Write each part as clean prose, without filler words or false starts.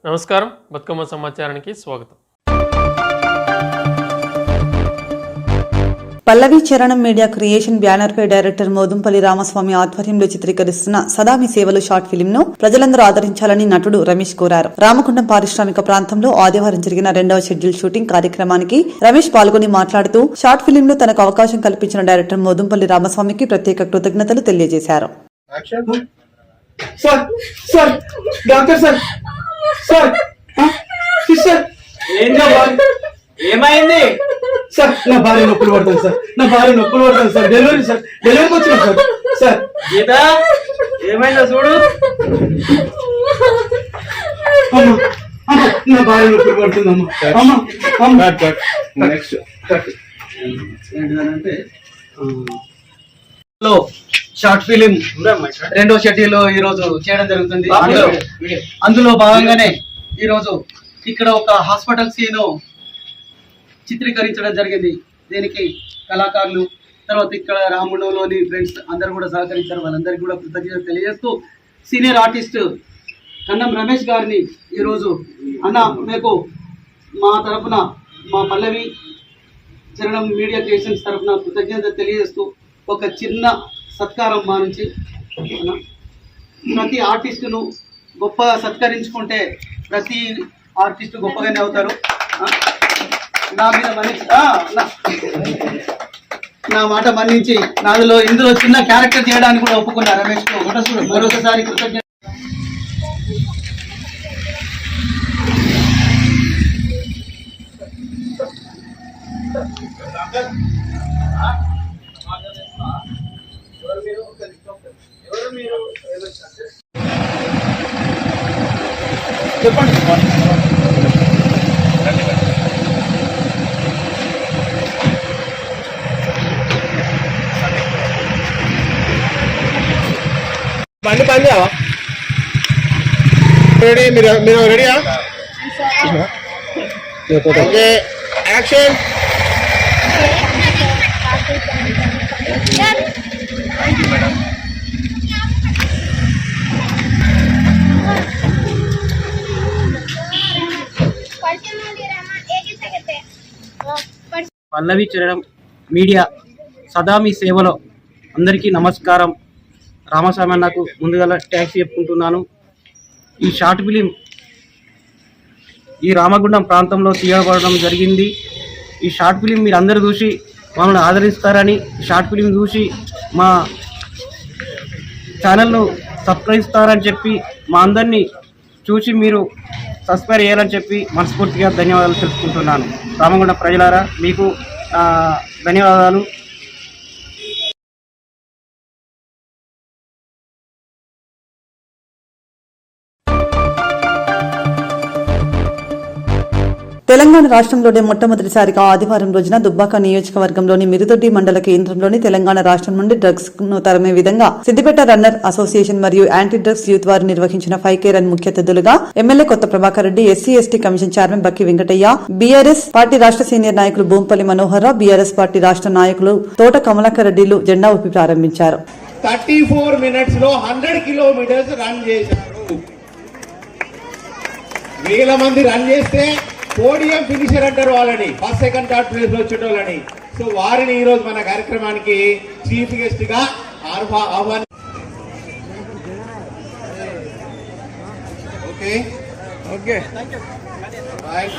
నమస్కారం, బతుకమ్మ సమాచారానికి స్వాగతం. పల్లవి చరణం మీడియా క్రియేషన్ బ్యానర్ పై డైరెక్టర్ మోదుంపల్లి రామస్వామి ఆధ్వర్యంలో చిత్రీకరిస్తున్న సదా మీ సేవలు షార్ట్ ఫిల్మ్ ను ప్రజలందరూ ఆదరించాలని నటుడు రమేష్ కోరారు. రామగుండం పారిశ్రామిక ప్రాంతంలో ఆదివారం జరిగిన 2వ షెడ్యూల్ షూటింగ్ కార్యక్రమానికి రమేష్ పాల్గొని మాట్లాడుతూ షార్ట్ ఫిల్మ్ లో తనకు అవకాశం కల్పించిన డైరెక్టర్ మోదుంపల్లి రామస్వామికి ప్రత్యేక కృతజ్ఞతలు తెలియజేశారు. ఏమైంది సార్? నా భార్య నొప్పులు పడుతుంది సార్. డెలివరీకి వచ్చిన సార్. గీత ఏమైందో చూడు. నా భార్య నొప్పులు పడుతుంది ఏంటంటే షార్ట్ ఫిలిం 2వ షెడ్యూల్ ఈ రోజు చేయడం జరుగుతుంది. అందులో భాగంగానే ఈ రోజు ఇక్కడ ఒక హాస్పిటల్ సీను చిత్రీకరించడం జరిగింది. దీనికి కళాకారులు, తర్వాత ఇక్కడ రామగుండంలోని ఫ్రెండ్స్ అందరూ కూడా సహకరించారు. వాళ్ళందరికీ కూడా కృతజ్ఞతలు తెలియజేస్తూ సీనియర్ ఆర్టిస్ట్ కన్నం రమేష్ గారిని ఈరోజు అన్న మీకు మా తరఫున, మా పల్లవి చరణం మీడియా క్రియేషన్స్ తరఫున కృతజ్ఞత తెలియజేస్తూ ఒక చిన్న సత్కారం మా నుంచి. ప్రతి ఆర్టిస్టును గొప్పగా సత్కరించుకుంటే ప్రతి ఆర్టిస్టు గొప్పగానే అవుతారు. నా మీద నా మాట మన్నించి ఇందులో చిన్న క్యారెక్టర్ చేయడానికి కూడా ఒప్పుకున్నా రమేష్ కు మరొకసారి కృతజ్ఞత. చెప్పండి. బండి పని చేయవా? రెడీ? మీరు రెడీయా? Okay, action. పల్లవి చరణం మీడియా సదా మీ సేవలో అందరికీ నమస్కారం. రామస్వామి నాకు ముందుగా ట్యాక్స్ చెప్పుకుంటున్నాను. ఈ షార్ట్ ఫిలిం ఈ రామగుండం ప్రాంతంలో తీయబడడం జరిగింది. ఈ షార్ట్ ఫిలిం మీరు అందరూ చూసి మమ్మల్ని ఆదరిస్తారని, షార్ట్ ఫిలిం చూసి మా ఛానల్ను సబ్స్క్రైబ్ చెప్పి మా అందరినీ చూసి మీరు సబ్స్క్రైబ్ చేయాలని చెప్పి మనస్ఫూర్తిగా ధన్యవాదాలు తెలుసుకుంటున్నాను. రామగుండం ప్రజలారా మీకు ధన్యవాదాలు. తెలంగాణ రాష్ట్రంలోనే మొట్టమొదటిసారిగా ఆదివారం రోజున దుబ్బాక నియోజకవర్గంలోని మిరుదొడ్డి మండల కేంద్రంలోని తెలంగాణ రాష్ట్రం నుండి డ్రగ్స్ ను తరిమే విధంగా సిద్దిపేట రన్నర్ అసోసియేషన్ మరియు యాంటీ డ్రగ్స్ యూత్ వారు నిర్వహించిన 5K రన్ ముఖ్య అతిథులుగా ఎమ్మెల్యే కొత్త Prabhakar Reddy, SC/ST commission chairman బక్కి వెంకటయ్య, బీఆర్ఎస్ పార్టీ రాష్ట్ర సీనియర్ నాయకులు భూంపల్లి మనోహర్ రావు, బీఆర్ఎస్ పార్టీ రాష్ట్ర నాయకులు తోట కమలాకర్ రెడ్డిలు జెండా ఊపి ప్రారంభించారు. 34 minutes లో 100 kilometers రన్ చేశారు. వేల మంది రన్ చేస్తే పోడియం ఫినిషర్ అంటారు వాళ్ళని, ఫస్ట్ సెకండ్ థర్డ్ ప్లేస్ లో వచ్చేటోళ్ళని. సో వారిని ఈ రోజు మన కార్యక్రమానికి చీఫ్ గెస్ట్ గా ఆహ్వాని. Okay okay right.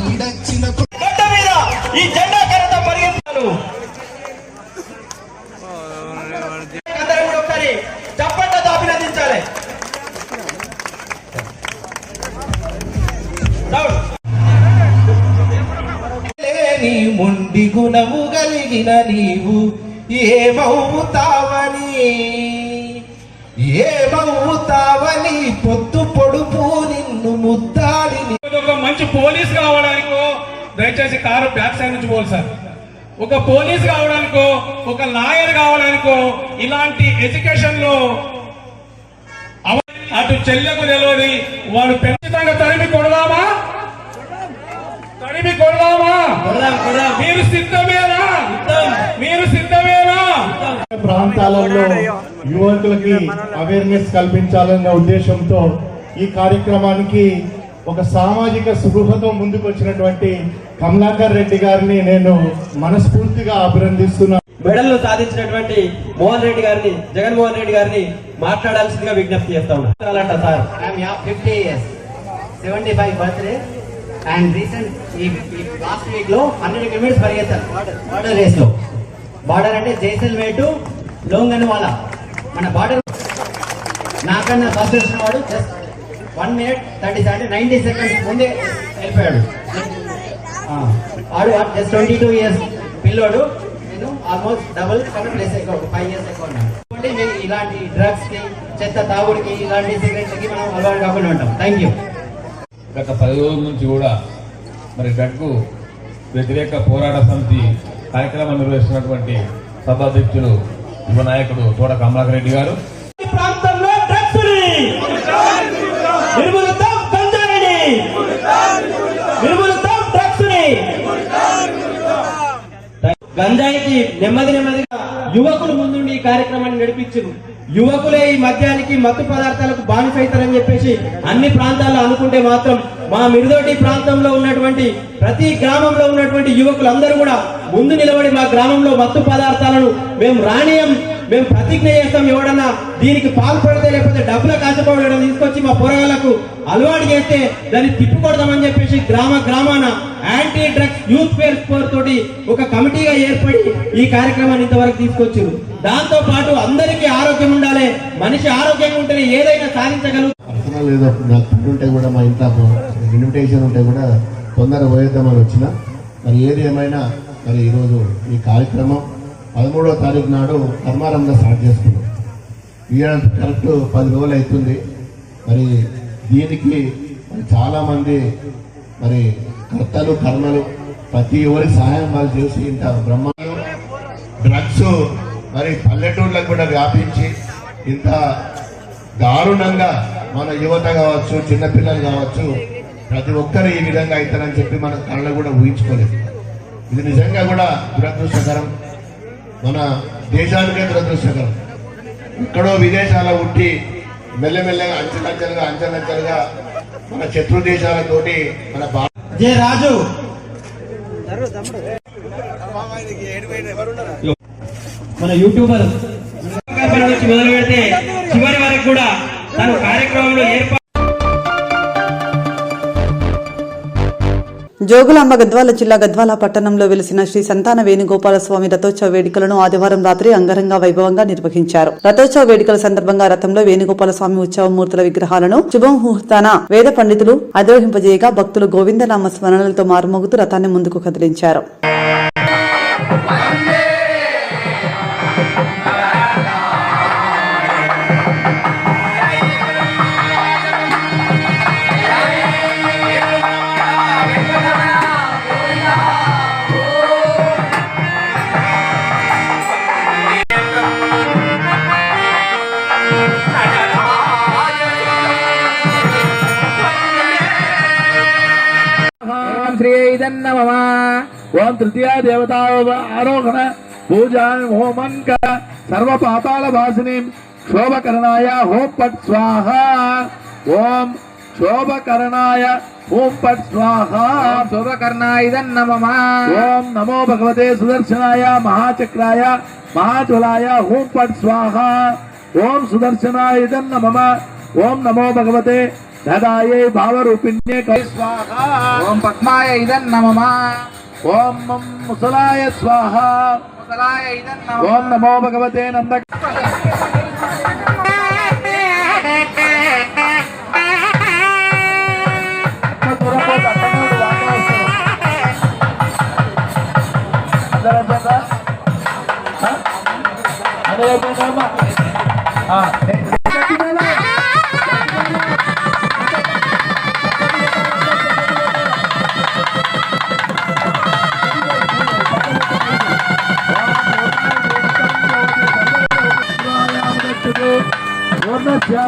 గడ్డ మీద ఈ జెండా కరత పరిగెత్తారు. అందరూ కూడా ఒకసారి చప్పట్లతో అభినందించాలి. లేని మొండి గుణము కలిగిన నీవు ఏమవుతావని పొద్దు పొడుపు నిన్ను ముద్దాడి. ఒక మంచి పోలీస్ కావడానికో దయచేసి కారు బ్యాక్ సైడ్ నుంచి పోవాలి సార్. ఒక పోలీస్ కావడానికో ఒక లాయర్ కావడానికో ఇలాంటి ఎడ్యుకేషన్ లో అటు చెల్లెకు తెలియని వాడు ఖచ్చితంగా తరిమి కొడదామా? మీరు సిద్ధమేనా? మీరు సిద్ధమేనా? ప్రాంతాలలో యువకులకి అవేర్నెస్ కల్పించాలన్న ఉద్దేశంతో ఈ కార్యక్రమానికి ఒక సామాజిక స్పృహతో ముందుకు వచ్చినటువంటి కమలాకర్ రెడ్డి గారిని నేను మనస్ఫూర్తిగా అభినందిస్తున్నాను. మెడల్లో సాధించినటువంటి మోహన్ రెడ్డి గారిని, జగన్మోహన్ రెడ్డి గారిని మాట్లాడాల్సిందిగా విజ్ఞప్తి చేస్తా ఉన్నా. Sir 50 years 75 birthday and recent ఈ లాస్ట్ వీక్ లో 100 కిలోమీటర్స్ పరిగెత్తారు బార్డర్ రేస్ లో. బార్డర్ అంటే జైసల్మేర్ టు లోంగన్వాలా మన బార్డర్. నాకన్నా ఫస్ట్ వచ్చిన వాడు జస్ట్ 1 minute 30 seconds 90 seconds ముందే వెళ్ళిపోయాడు. వాడు జస్ట్ 22 years పిల్లోడు. నేను ఆల్మోస్ట్ డబుల్ ప్లేస్ ఎక్కువ 5 years ఎక్కువ ఉన్నాను. ఇలాంటి డ్రగ్స్ కి, చెత్త తాగుడికి, ఇలాంటి సిగరెట్లకి మనం అలవాటు కాకుండా ఉంటాం. Thank you. గత 10 రోజుల నుంచి కూడా మరి డ్రగ్ వ్యతిరేక పోరాట సమితి కార్యక్రమం నిర్వహిస్తున్నటువంటి సభాధ్యక్షులు యువ నాయకుడు తోట కమలాకర్ రెడ్డి గారు ప్రాంతంలో డ్రగ్స్ నిర్మూలిద్దాం, గంజాయిని నిర్మూలిద్దాం, డ్రగ్స్ గంజాయికి నెమ్మదిగా యువకులు ముందుండి ఈ కార్యక్రమాన్ని నడిపించారు. యువకులే ఈ మద్యానికి, మత్తు పదార్థాలకు బానిసైతారని చెప్పేసి అన్ని ప్రాంతాల్లో అనుకుంటే మాత్రం మా మిరుదొడ్డి ప్రాంతంలో ఉన్నటువంటి ప్రతి గ్రామంలో ఉన్నటువంటి యువకులందరూ కూడా ముందు నిలబడి మా గ్రామంలో మత్తు పదార్థాలను మేము రానియం, మేము ప్రతిజ్ఞ చేస్తాం, ఎవడన్నా దీనికి పాల్పడితే లేకపోతే డబ్బుల కాచపోవడం తీసుకొచ్చి మా పోరగాళ్లకు అలవాటు చేస్తే దాన్ని తిప్పికొడదామని చెప్పేసి గ్రామాన యాంటీ డ్రగ్స్ యూత్ ఫేర్ తోటి ఒక కమిటీగా ఏర్పడి ఈ కార్యక్రమాన్ని ఇంతవరకు తీసుకొచ్చారు. దాంతో పాటు అందరికీ ఆరోగ్యం ఉండాలి, మనిషి ఆరోగ్యంగా ఉంటేనే ఏదైనా సాధించగలుగుతారు. లేదో నాకు ఉంటే కూడా మా ఇంట్లో ఇన్విటేషన్ ఉంటే కూడా తొందరగా పోయేద్దామని వచ్చిన. మరి ఏది ఏమైనా మరి ఈరోజు ఈ కార్యక్రమం 13వ తారీఖు నాడు కర్మారంలో స్టార్ట్ చేసుకున్నాం. ఇవాళ కరెక్ట్ 10 రోజులు అవుతుంది. మరి దీనికి మరి చాలామంది మరి కర్తలు కర్మలు ప్రతి ఒక్కరి సహాయం వాళ్ళు చేసి ఇంత బ్రహ్మాలు డ్రగ్స్ మరి పల్లెటూర్లకు కూడా వ్యాపించి ఇంత దారుణంగా మన యువత కావచ్చు, చిన్నపిల్లలు కావచ్చు, ప్రతి ఒక్కరు ఈ విధంగా అవుతారని చెప్పి మన కళ్ళ కూడా ఊహించుకోలేదు. ఇది నిజంగా కూడా దురదృష్టకరం, మన దేశానికే దురదృష్టకరం. ఎక్కడో విదేశాల ఉట్టి మెల్లమెల్లగా అంచెలంచెలుగా మన శత్రు దేశాలతోటి మన జే రాజు మన యూట్యూబర్ నుంచి మొదలు పెడితే చివరి వరకు కూడా తన కార్యక్రమంలో జోగులాంబ గద్వాల జిల్లా గద్వాల పట్టణంలో వెలిసిన శ్రీ సంతాన వేణుగోపాల స్వామి రథోత్సవ వేడుకలను ఆదివారం రాత్రి అంగరంగ వైభవంగా నిర్వహించారు. రథోత్సవ వేడుకల సందర్భంగా రథంలో వేణుగోపాల స్వామి ఉత్సవ మూర్తుల విగ్రహాలను శుభముహూర్తాన వేద పండితులు అధిరోహింపజేయగా భక్తులు గోవిందనామ స్మరణలతో మారుమోగుతూ రథాన్ని ముందుకు కదిలించారు. ओम तृतीया देवता आरोहण पूजा होमन का सर्व पाताल भासिनी शोभकरणाय होम पट स्वाहा। ओम शोभकरणाय होम पट स्वाहा। शोभकरणाय नमः। ओम नमो भगवते सुदर्शनाय महाचक्राय महाज्वलाय होम पट स्वाहा। ओम सुदर्शनाय नमः। ओम नमो भगवते తదాయై భావరూపిణ్యే స్వాహ. ఓం పద్మాయ ఇదన్నమమ. ఓం ముసలాయ స్వాహ. ఓం నమో భగవతే నంద.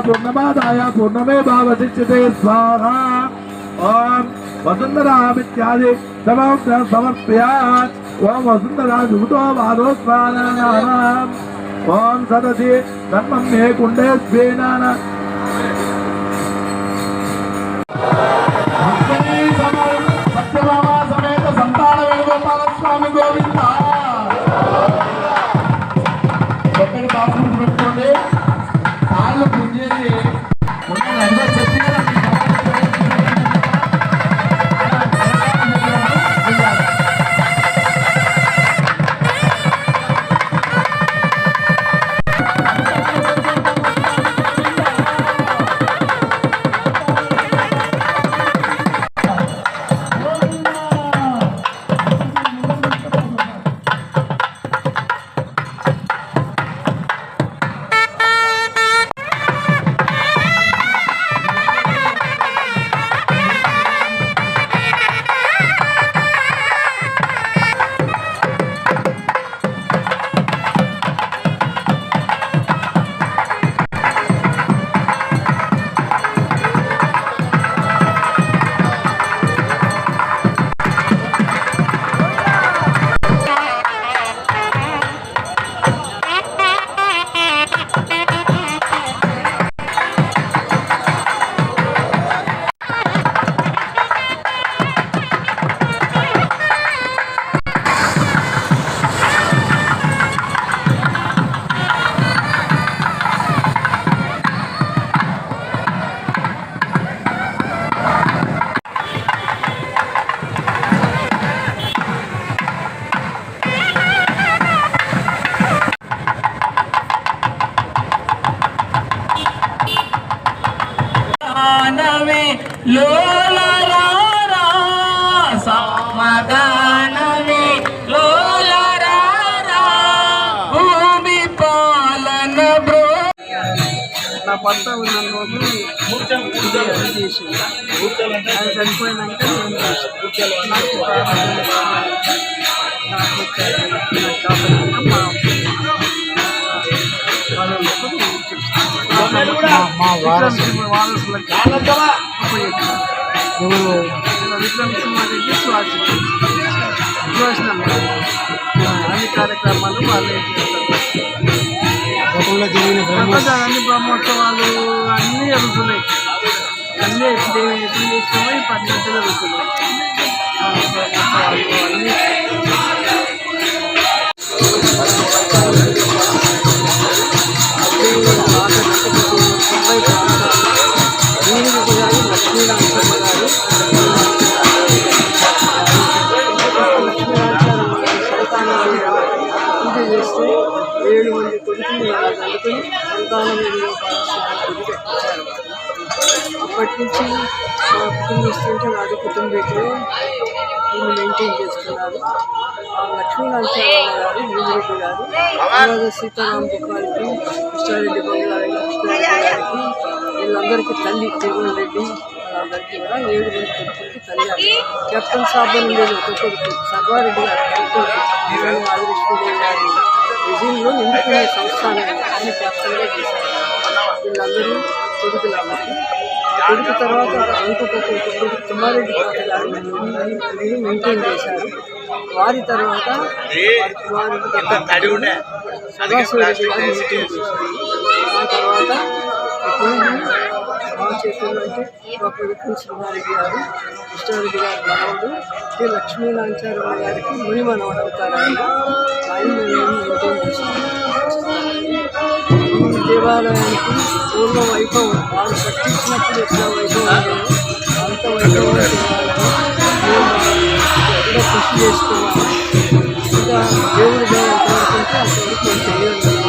పూర్ణమాదాయ పూర్ణమేవావశిష్యతే స్వాహ. ఓం వసుంధరామిత్యాది సమర్పయాత్. ఓం వసుంధరా జుగుతో వాదోస్వానానాం. ఓం సదసి ధర్మం మే కుండే స్వేనాన. సత్యభామ సమేత సంతాన వేణుగోపాల స్వామి గోవింద. ఎక్కడి బాబు పెట్టుకోండి. కాళ్ళు పుంజేది చెప్పి లోలరారా సమాధానమే లోలరారా భూమి పాలన బ్రో. నా భర్త ఉన్న రోజు ఆయన చనిపోయినాక మా వారసులకి విక్రమసింహారెడ్డి సువాసన అన్ని కార్యక్రమాలు వాళ్ళు అన్ని బ్రహ్మోత్సవాలు అన్నీ జరుగుతున్నాయి. అన్నీ ఎప్పుడు చేస్తామో ఈ 10 గంటలు జరుగుతున్నాయి. అన్నీ పూజ చేస్తే 7 మంది కొడుకుని అందుకని సంతానం అప్పటి నుంచి మా కుటుంబస్తుంటే వారి కుటుంబీకులు దీన్ని మెయింటైన్ చేస్తున్నారు. లక్ష్మీనారాయణ గారు, భీమిరెడ్డి గారు, అలాగే సీతారాం బుక్కారికి, కృష్ణారెడ్డి బంగారు, కృష్ణారెడ్డి గారికి, వీళ్ళందరికీ తల్లి జగన్ రెడ్డి వాళ్ళందరికీ కూడా 7 మంది కొడుకులకి తల్లి. కెప్టెన్ సాబ్ అని లేదు ఒక కొడుకు, సర్వారెడ్డి గారు కొడుకు, ఆదిలక్ష్మీదేవి గారి విజయంలో నిండుకునే సంస్థానం ఆయన కెప్టెన్గా చేశారు. వీళ్ళందరూ కొడుకులు అన్నమాట. కొడుకు తర్వాత ఇంకొక కొడుకు కుమారెడ్డి గారు మెయింటైన్ చేశారు. వారి తర్వాత కుమారెడ్డి సదాశివరెడ్డి గారు మెయింటైన్ చేశారు. ఆ తర్వాత మా చేతుల్లో అంటే మా కొడుకు శ్రీమారెడ్డి గారు, కృష్ణారెడ్డి గారు మనవడు, లక్ష్మీనారాయణ గారికి ముని మనవడు అవుతారు. ఆయన మెయింటైన్ చేశారు. దేవాలయానికి పూర్వ వైభవం వాళ్ళు కట్టించినప్పుడు ఎట్లా వైభవం ఉండేదో అంత వైభవం చేయాలని మేము కృషి చేస్తున్నాము. ఇంకా దేవుడి దయ ఎంతవరకు ఉంటే అంతవరకు మేము చేయగలుగుతాము.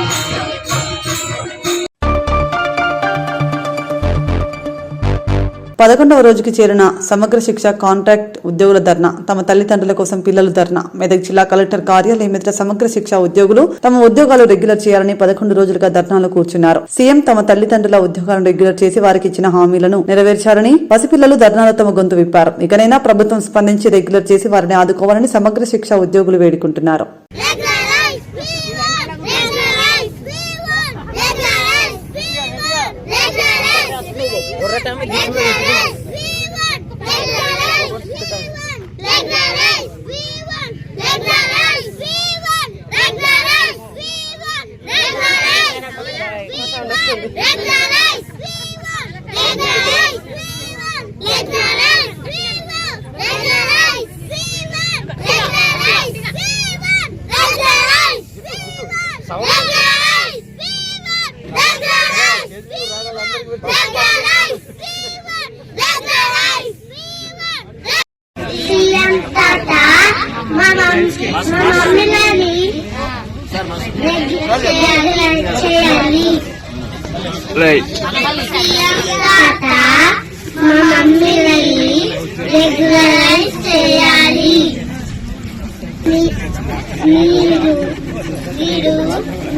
11వ రోజుకి చేరిన సమగ్ర శిక్ష కాంట్రాక్ట్ ఉద్యోగుల ధర్నా. తమ తల్లిదండ్రుల కోసం పిల్లలు ధర్నా. మెదక్ జిల్లా కలెక్టర్ కార్యాలయం ఎదుట సమగ్ర శిక్ష ఉద్యోగులు తమ ఉద్యోగాలు రెగ్యులర్ చేయాలని 11 రోజులుగా ధర్నాలో కూర్చున్నారు. సీఎం తమ తల్లిదండ్రుల ఉద్యోగాలను రెగ్యులర్ చేసి వారికి ఇచ్చిన హామీలను నెరవేర్చారని పసిపిల్లలు ధర్నాలో తమ గొంతు విప్పారు. ఇకనైనా ప్రభుత్వం స్పందించి రెగ్యులర్ చేసి వారిని ఆదుకోవాలని సమగ్ర శిక్ష ఉద్యోగులు వేడుకుంటున్నారు.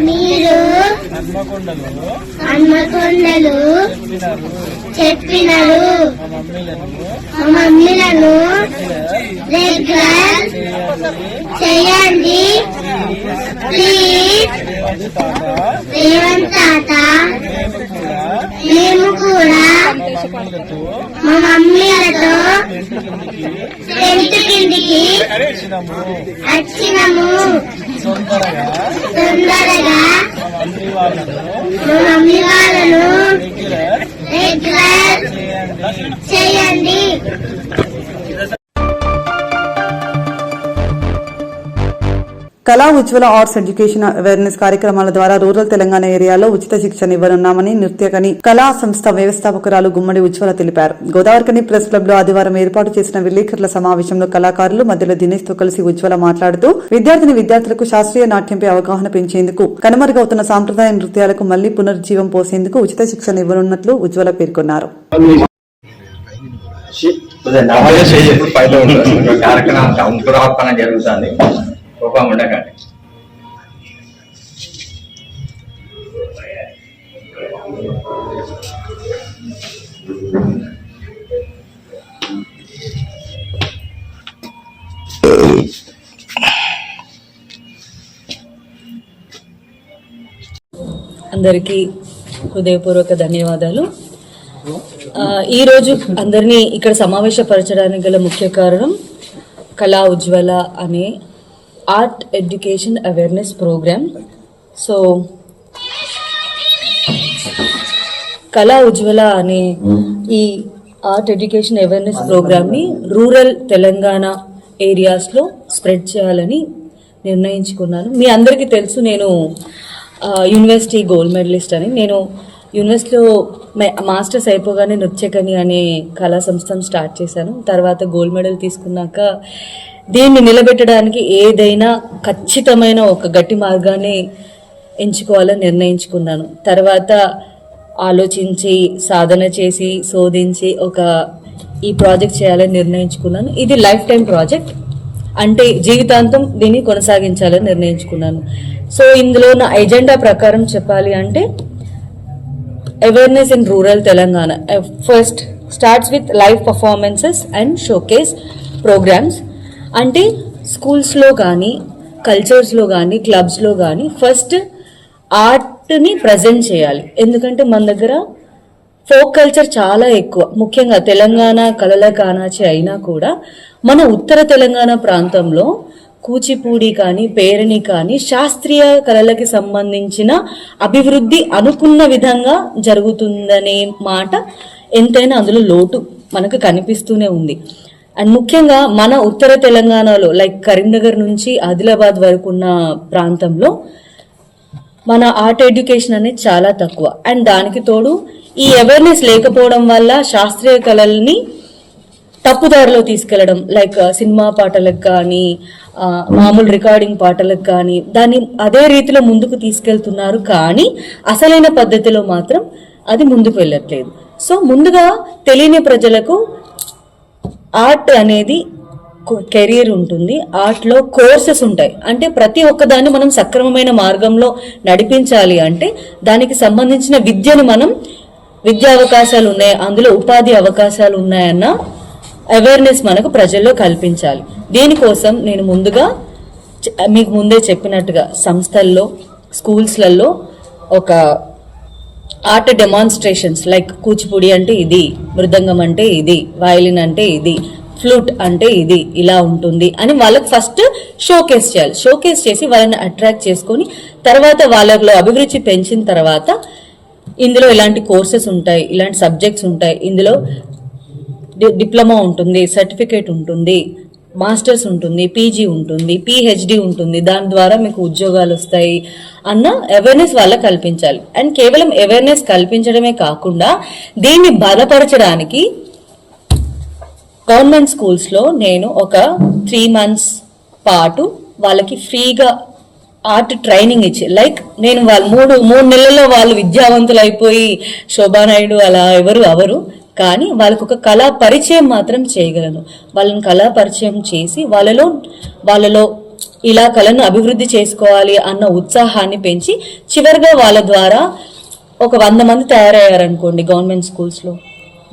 మీరు హన్మకొండలు చెప్పినరు మా మమ్మీలను రెగ్యులర్ చేయండి ప్లీజ్. రేవంత్ తాత మేము కూడా మా మమ్మీలతో 10th కిందికి వచ్చినాము. తొందరగా మా మమ్మీ వాళ్ళను రెగ్యులర్ చేయండి. కళా ఉజ్వల ఆర్ట్స్ ఎడ్యుకేషన్ అవేర్నెస్ కార్యక్రమాల ద్వారా రూరల్ తెలంగాణ ఏరియాలో ఉచిత శిక్షణ ఇవ్వనున్నామని నృత్యకని కళా సంస్థ వ్యవస్థాపకురాలు గుమ్మడి ఉజ్వల తెలిపారు. గోదావరికని ప్రెస్ క్లబ్ లో ఆదివారం ఏర్పాటు చేసిన విలేకరుల సమావేశంలో కళాకారులు మధ్యలో దినేష్ తో కలిసి ఉజ్వల మాట్లాడుతూ విద్యార్థులకు శాస్త్రీయ నాట్యంపై అవగాహన పెంచేందుకు కనుమరుగవుతున్న సాంప్రదాయ నృత్యాలకు మళ్లీ పునరుజ్జీవం పోసేందుకు ఉచిత శిక్షణ ఇవ్వనున్నట్లు ఉజ్వల పేర్కొన్నారు. కోపం ఉండకండి. అందరికీ హృదయపూర్వక ధన్యవాదాలు. ఈరోజు అందరినీ ఇక్కడ సమావేశపరచడానికి గల ముఖ్య కారణం కళా ఉజ్వల అనే art education awareness programme. So Kala Ujwala అనే ఈ ఆర్ట్ ఎడ్యుకేషన్ అవేర్నెస్ ప్రోగ్రామ్ని రూరల్ తెలంగాణ ఏరియాస్లో స్ప్రెడ్ చేయాలని నిర్ణయించుకున్నాను. మీ అందరికీ తెలుసు, నేను యూనివర్సిటీ గోల్డ్ మెడలిస్ట్ అని. నేను యూనివర్సిటీలో మాస్టర్స్ అయిపోగానే నృత్యకని అనే కళా సంస్థను స్టార్ట్ చేశాను. తర్వాత గోల్డ్ మెడల్ తీసుకున్నాక దీన్ని నిలబెట్టడానికి ఏదైనా ఖచ్చితమైన ఒక గట్టి మార్గాన్ని ఎంచుకోవాలని నిర్ణయించుకున్నాను. తర్వాత ఆలోచించి సాధన చేసి శోధించి ఈ ప్రాజెక్ట్ చేయాలని నిర్ణయించుకున్నాను. ఇది లైఫ్ టైం ప్రాజెక్ట్, అంటే జీవితాంతం దీన్ని కొనసాగించాలని నిర్ణయించుకున్నాను. సో ఇందులో నా ఎజెండా ప్రకారం చెప్పాలి అంటే awareness in rural Telangana first starts with live performances and showcase programmes. అంటే స్కూల్స్లో కానీ కల్చర్స్లో కానీ క్లబ్స్లో కానీ ఫస్ట్ ఆర్ట్ని ప్రజెంట్ చేయాలి. ఎందుకంటే మన దగ్గర ఫోక్ కల్చర్ చాలా ఎక్కువ, ముఖ్యంగా తెలంగాణ కళల కానాచి అయినా కూడా మన ఉత్తర తెలంగాణ ప్రాంతంలో కూచిపూడి కానీ పేరణి కానీ శాస్త్రీయ కళలకి సంబంధించిన అభివృద్ధి అనుకున్న విధంగా జరుగుతుందనే మాట ఎంతైనా అందులో లోటు మనకు కనిపిస్తూనే ఉంది. అండ్ ముఖ్యంగా మన ఉత్తర తెలంగాణలో లైక్ కరీంనగర్ నుంచి ఆదిలాబాద్ వరకు ఉన్న ప్రాంతంలో మన ఆర్ట్ ఎడ్యుకేషన్ అనేది చాలా తక్కువ. అండ్ దానికి తోడు ఈ అవేర్నెస్ లేకపోవడం వల్ల శాస్త్రీయ కళల్ని తప్పుదారిలో తీసుకెళ్లడం, లైక్ సినిమా పాటలకు కానీ మామూలు రికార్డింగ్ పాటలకు కానీ దాన్ని అదే రీతిలో ముందుకు తీసుకెళ్తున్నారు, కానీ అసలైన పద్ధతిలో మాత్రం అది ముందుకు వెళ్ళట్లేదు. సో ముందుగా తెలియని ప్రజలకు ఆర్ట్ అనేది కెరీర్ ఉంటుంది, ఆర్ట్లో కోర్సెస్ ఉంటాయి. అంటే ప్రతి ఒక్కదాన్ని మనం సక్రమమైన మార్గంలో నడిపించాలి అంటే దానికి సంబంధించిన విద్యను మనం విద్యా అవకాశాలు ఉన్నాయి, అందులో ఉపాధి అవకాశాలు ఉన్నాయన్న అవేర్నెస్ మనకు ప్రజల్లో కల్పించాలి. దీనికోసం నేను ముందుగా మీకు ముందే చెప్పినట్టుగా సంస్థల్లో, స్కూల్స్లలో ఒక ఆర్ట్ డెమాన్స్ట్రేషన్స్ లైక్ కూచిపూడి అంటే ఇది, మృదంగం అంటే ఇది, వయలిన్ అంటే ఇది, ఫ్లూట్ అంటే ఇది, ఇలా ఉంటుంది అని వాళ్ళకి ఫస్ట్ షోకేస్ చేయాలి. షోకేస్ చేసి వాళ్ళని అట్రాక్ట్ చేసుకొని తర్వాత వాళ్ళలో అభిరుచి పెంచిన తర్వాత ఇందులో ఇలాంటి కోర్సెస్ ఉంటాయి, ఇలాంటి సబ్జెక్ట్స్ ఉంటాయి, ఇందులో డిప్లొమా ఉంటుంది, సర్టిఫికేట్ ఉంటుంది, మాస్టర్స్ ఉంటుంది, పీజీ ఉంటుంది, పిహెచ్డి ఉంటుంది, దాని ద్వారా మీకు ఉద్యోగాలు వస్తాయి అన్న అవేర్నెస్ వాళ్ళకి కల్పించాలి. అండ్ కేవలం అవేర్నెస్ కల్పించడమే కాకుండా దీన్ని బలపరచడానికి గవర్నమెంట్ స్కూల్స్లో నేను ఒక 3 months పాటు వాళ్ళకి ఫ్రీగా ఆర్ట్ ట్రైనింగ్ ఇచ్చి, లైక్ నేను వాళ్ళు మూడు నెలల్లో వాళ్ళు విద్యావంతులు అయిపోయి శోభానాయుడు అలా ఎవరు అవరు, కానీ వాళ్ళకు ఒక కళా పరిచయం మాత్రం చేయగలను. వాళ్ళని కళా పరిచయం చేసి వాళ్ళలో ఇలా కళను అభివృద్ధి చేసుకోవాలి అన్న ఉత్సాహాన్ని పెంచి చివరిగా వాళ్ళ ద్వారా ఒక 100 మంది తయారయ్యారనుకోండి, గవర్నమెంట్ స్కూల్స్లో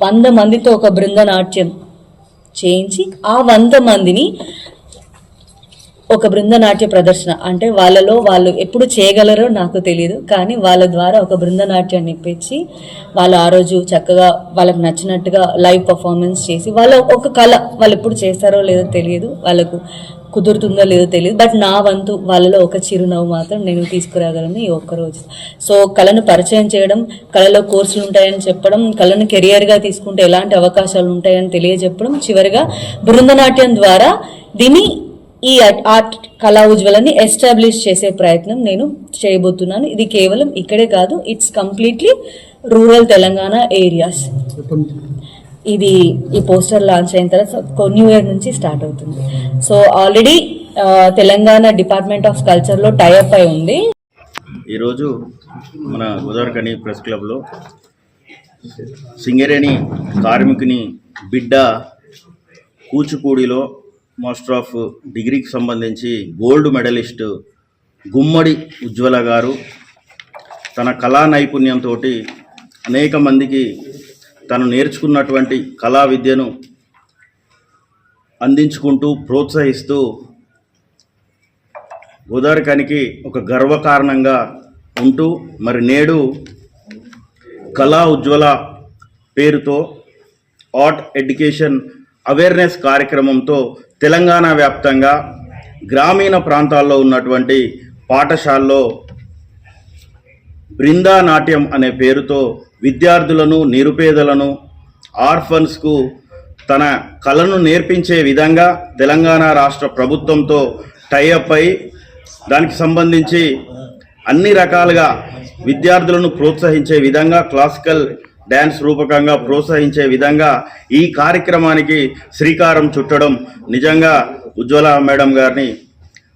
100 మందితో ఒక బృందనాట్యం చేయించి ఆ 100 మందిని ఒక బృందనాట్య ప్రదర్శన, అంటే వాళ్ళలో వాళ్ళు ఎప్పుడు చేయగలరో నాకు తెలియదు, కానీ వాళ్ళ ద్వారా ఒక బృందనాట్యాన్ని ఇప్పించి వాళ్ళు ఆ రోజు చక్కగా వాళ్ళకు నచ్చినట్టుగా లైవ్ పర్ఫార్మెన్స్ చేసి వాళ్ళ ఒక కళ వాళ్ళు ఎప్పుడు చేస్తారో లేదో తెలియదు, వాళ్ళకు కుదురుతుందో లేదో తెలియదు, బట్ నా వంతు వాళ్ళలో ఒక చిరునవ్వు మాత్రం నేను తీసుకురాగలను ఈ ఒక్కరోజు. సో కళను పరిచయం చేయడం, కళలో కోర్సులు ఉంటాయని చెప్పడం, కళను కెరియర్గా తీసుకుంటే ఎలాంటి అవకాశాలు ఉంటాయని తెలియజెప్పడం, చివరిగా బృందనాట్యం ద్వారా దీన్ని ఈ ఆర్ట్ కళా ఉజ్వలని ఎస్టాబ్లిష్ చేసే ప్రయత్నం నేను చేయబోతున్నాను. ఇది కేవలం ఇక్కడే కాదు, it's completely rural Telangana areas. ఇది ఈ పోస్టర్ లాంచ్ అయిన తర్వాత న్యూ ఇయర్ నుంచి స్టార్ట్ అవుతుంది. So already Telangana department of కల్చర్లో టైఅప్ అయి ఉంది. ఈరోజు మన గోదావరిఖని ప్రెస్ క్లబ్లో సింగరేణి కార్మికుని బిడ్డ కూచిపూడిలో మాస్టర్ ఆఫ్ డిగ్రీకి సంబంధించి గోల్డ్ మెడలిస్ట్ గుమ్మడి ఉజ్వల గారు తన కళా నైపుణ్యంతో అనేక మందికి తను నేర్చుకున్నటువంటి కళా విద్యను అందించుకుంటూ ప్రోత్సహిస్తూ గోదావరిఖనికి ఒక గర్వకారణంగా ఉంటూ మరి నేడు కళా ఉజ్వల పేరుతో ఆర్ట్ ఎడ్యుకేషన్ అవేర్నెస్ కార్యక్రమంతో తెలంగాణ వ్యాప్తంగా గ్రామీణ ప్రాంతాల్లో ఉన్నటువంటి పాఠశాలలో బృందా నాట్యం అనే పేరుతో విద్యార్థులను, నిరుపేదలను, ఆర్ఫన్స్కు తన కళను నేర్పించే విధంగా తెలంగాణ రాష్ట్ర ప్రభుత్వంతో టైఅప్ అయి దానికి సంబంధించి అన్ని రకాలుగా విద్యార్థులను ప్రోత్సహించే విధంగా క్లాసికల్ డ్యాన్స్ రూపకంగా ప్రోత్సహించే విధంగా ఈ కార్యక్రమానికి శ్రీకారం చుట్టడం నిజంగా ఉజ్వల మేడం గారిని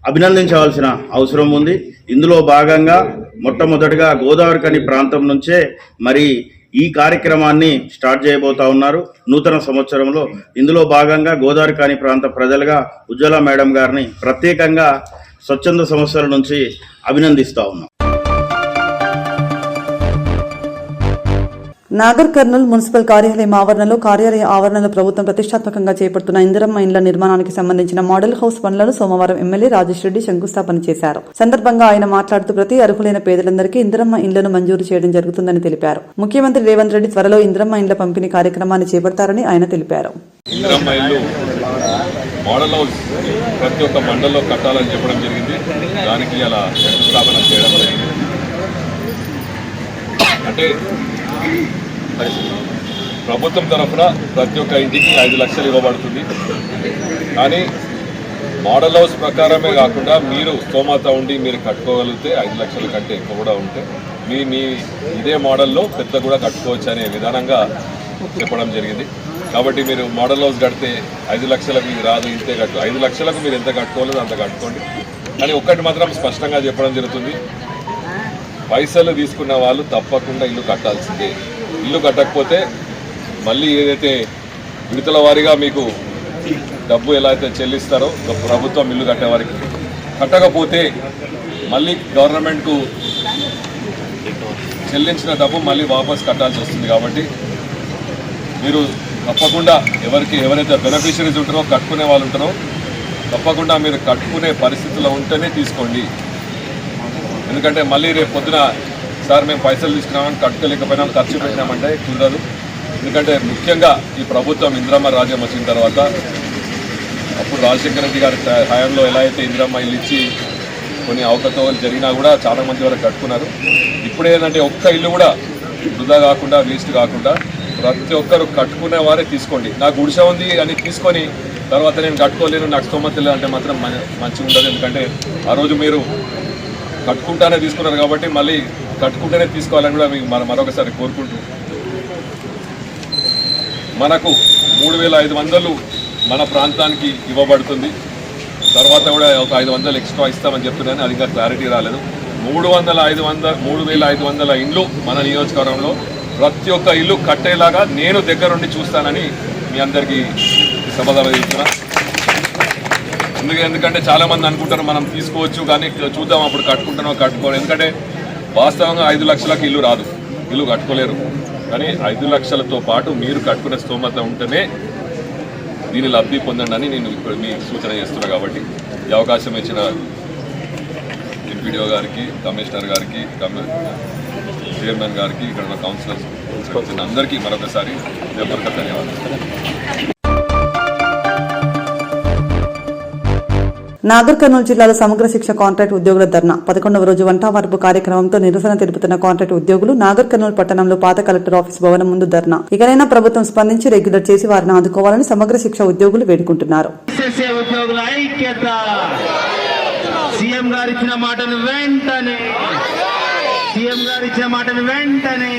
అభినందించవలసిన అవసరం ఉంది. ఇందులో భాగంగా మొట్టమొదటిగా గోదావరిఖని ప్రాంతం నుంచే మరి ఈ కార్యక్రమాన్ని స్టార్ట్ చేయబోతా ఉన్నారు నూతన సంవత్సరంలో. ఇందులో భాగంగా గోదావరిఖని ప్రాంత ప్రజలుగా ఉజ్వల మేడం గారిని ప్రత్యేకంగా స్వచ్ఛంద సంస్థల నుంచి అభినందిస్తా ఉన్నాం. నాగర్ కర్నూల్ మున్సిపల్ కార్యాలయం ఆవరణలో ప్రభుత్వం ప్రతిష్టాత్మకంగా చేపడుతున్న ఇందిరమ్మ ఇండ్ల నిర్మాణానికి సంబంధించిన మోడల్ హౌస్ పనులను సోమవారం ఎమ్మెల్యే రాజేష్ రెడ్డి శంకుస్థాపన చేశారు. సందర్భంగా ఆయన మాట్లాడుతూ ప్రతి అర్హులైన పేదలందరికీ ఇందిరమ్మ ఇండ్లను మంజూరు చేయడం జరుగుతుందని తెలిపారు. ముఖ్యమంత్రి రేవంత్ రెడ్డి త్వరలో ఇందిరమ్మ ఇండ్ల పంపిణీ కార్యక్రమాన్ని చేపడతారని ఆయన తెలిపారు. మోడల్ హౌస్ ప్రతి ఒక్క మండలంలో కట్టాలని చెప్పడం జరిగింది. దానికి అలా శంకుస్థాపన చేయడం జరిగింది. అంటే ప్రభుత్వం తరఫున ప్రతి ఒక్క ఇంటికి 5 లక్షలు ఇవ్వబడుతుంది. కానీ మోడల్ హౌస్ ప్రకారమే కాకుండా మీరు స్తోమత ఉండి మీరు కట్టుకోగలిగితే 5 లక్షల కంటే ఎక్కువ కూడా ఉంటే మీ ఇదే మోడల్లో పెద్ద కూడా కట్టుకోవచ్చు అనే విధానంగా చెప్పడం జరిగింది. కాబట్టి మీరు మోడల్ హౌస్ కడితే 5 లక్షలకు మీకు రాదు, ఇంతే 5 లక్షలకు మీరు ఎంత కట్టుకోవాలో అంత కట్టుకోండి. కానీ ఒక్కటి మాత్రం స్పష్టంగా చెప్పడం జరుగుతుంది, పైసలు తీసుకున్న వాళ్ళు తప్పకుండా ఇల్లు కట్టాల్సిందే. ఇల్లు కట్టకపోతే మళ్ళీ ఏదైతే విడతల వారీగా మీకు డబ్బు ఎలా అయితే చెల్లిస్తారో ప్రభుత్వం ఇల్లు కట్టేవారికి, కట్టకపోతే మళ్ళీ గవర్నమెంట్కు చెల్లించిన డబ్బు మళ్ళీ వాపస్ కట్టాల్సి వస్తుంది. కాబట్టి మీరు తప్పకుండా ఎవరైతే బెనిఫిషరీస్ ఉంటారో, కట్టుకునే వాళ్ళు ఉంటారో, తప్పకుండా మీరు కట్టుకునే పరిస్థితుల్లో ఉంటేనే తీసుకోండి. ఎందుకంటే మళ్ళీ రేపు పొద్దున సార్ మేము పైసలు తీసుకున్నామని కట్టుకోలేకపోయినాం, ఖర్చు పెట్టినామంటే కుదరదు. ఎందుకంటే ముఖ్యంగా ఈ ప్రభుత్వం ఇందిరమ్మ రాజ్యం వచ్చిన తర్వాత, అప్పుడు రాజశేఖర రెడ్డి గారి హయాంలో ఎలా అయితే ఇందిరమ్మ ఇల్లు ఇచ్చి కొన్ని అవకతవకలు జరిగినా కూడా చాలా మంది వరకు కట్టుకున్నారు. ఇప్పుడు ఏంటంటే ఒక్క ఇల్లు కూడా వృధా కాకుండా, వేస్ట్ కాకుండా ప్రతి ఒక్కరు కట్టుకునే వారే తీసుకోండి. నాకు గుడిసె ఉంది అని తీసుకొని తర్వాత నేను కట్టుకోలేను, నాకు స్తోమత లేదు అంటే మాత్రం మంచిగా ఉండదు. ఎందుకంటే ఆ రోజు మీరు కట్టుకుంటానే తీసుకున్నారు కాబట్టి మళ్ళీ కట్టుకుంటేనే తీసుకోవాలని కూడా మీకు మరొకసారి కోరుకుంటూ, మనకు 3,500 మన ప్రాంతానికి ఇవ్వబడుతుంది. తర్వాత కూడా ఒక 500 ఎక్స్ట్రా ఇస్తామని చెప్తున్నాను, అది ఇంకా క్లారిటీ రాలేదు. 3,500 ఇండ్లు మన నియోజకవర్గంలో ప్రతి ఒక్క ఇల్లు కట్టేలాగా నేను దగ్గరుండి చూస్తానని మీ అందరికీ సభలో చెప్తున్నా. ఎందుకంటే చాలామంది అనుకుంటారు మనం తీసుకోవచ్చు కానీ చూద్దాం అప్పుడు కట్టుకోవాలి. ఎందుకంటే వాస్తవంగా 5 లక్షలకు ఇల్లు రాదు, ఇల్లు కట్టుకోలేరు. కానీ 5 లక్షలతో పాటు మీరు కట్టుకునే స్తోమత ఉంటేనే దీన్ని లబ్ధి పొందండి అని నేను ఇప్పుడు మీ సూచన చేస్తున్నా. కాబట్టి ఈ అవకాశం ఇచ్చిన ఎంపీడీఓ గారికి, కమిషనర్ గారికి, చైర్మన్ గారికి, ఇక్కడ ఉన్న కౌన్సిలర్స్ అందరికీ మరొకసారి ధన్యవాదాలు. నాగర్ కర్నూలు జిల్లాలో సమగ్ర శిక్ష కాంట్రాక్ట్ ఉద్యోగుల ధర్నా 11వ రోజు వంట వార్పు కార్యక్రమంతో నిరసన తెలుపుతున్న కాంట్రాక్ట్ ఉద్యోగులు నాగర్ కర్నూలు పట్టణంలో పాత కలెక్టర్ ఆఫీస్ భవనం ముందు ధర్నా. ఇకనైనా ప్రభుత్వం స్పందించి రెగ్యులర్ చేసి వారిని ఆదుకోవాలని సమగ్ర శిక్ష ఉద్యోగులు వేడుకుంటున్నారు. సీఎం గారు ఇచ్చిన మాటను వెంటనే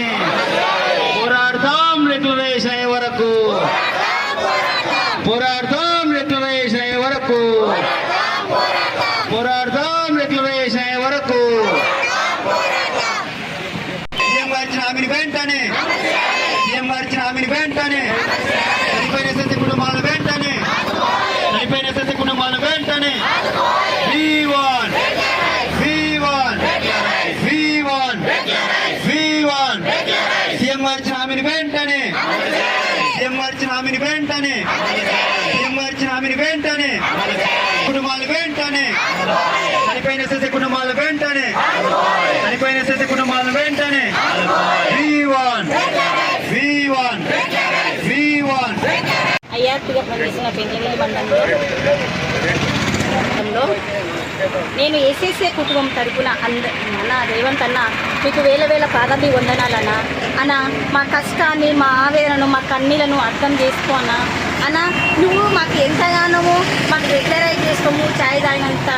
పోరాడతాం రెగ్యులరైజేషన్ అయ్యే వరకు, పోరాడతాం రెగ్యులరైజేషన్ అయ్యే వరకు, పోరాడతాం రెగ్యులరైజేషన్ అయ్యే వరకు. సీఎం గారు ఇచ్చిన హామీని వెంటనే, సీఎం గారు ఇచ్చిన హామీని వెంటనే, చనిపోయిన ఎస్ఎస్సీ కుటుంబాలను వెంటనే, చనిపోయిన ఎస్ఎస్సీ కుటుంబాలను వెంటనే. సీఎం గారు ఇచ్చిన హామీని వెంటనే, సీఎం గారు ఇచ్చిన హామీని వెంటనే, సీఎం గారు ఇచ్చిన హామీని వెంటనే, కుటుంబాలు వెంటనే, చనిపోయిన ఎస్ఎస్సీ కుటుంబాలు వెంటనే, చనిపోయిన ఎస్ఎస్సీ కుటుంబాలు వెంటనే. అయ్యార్తిగా పనిచేసిన పెంచనీళ్ళ మండలంలో నేను ఏసీసీ కుటుంబం తరపున అన్న రేవంత్ అన్న మీకు వేల పాదాభి వందనాలన్న. అన్న మా కష్టాన్ని, మా ఆవేదనను, మా కన్నీలను అర్థం చేసుకో అన్న. నువ్వు మాకు ఎంతగానో మాకు రెగ్యులరైజ్ చేసుకోము, ఛాయ్ తాగినంత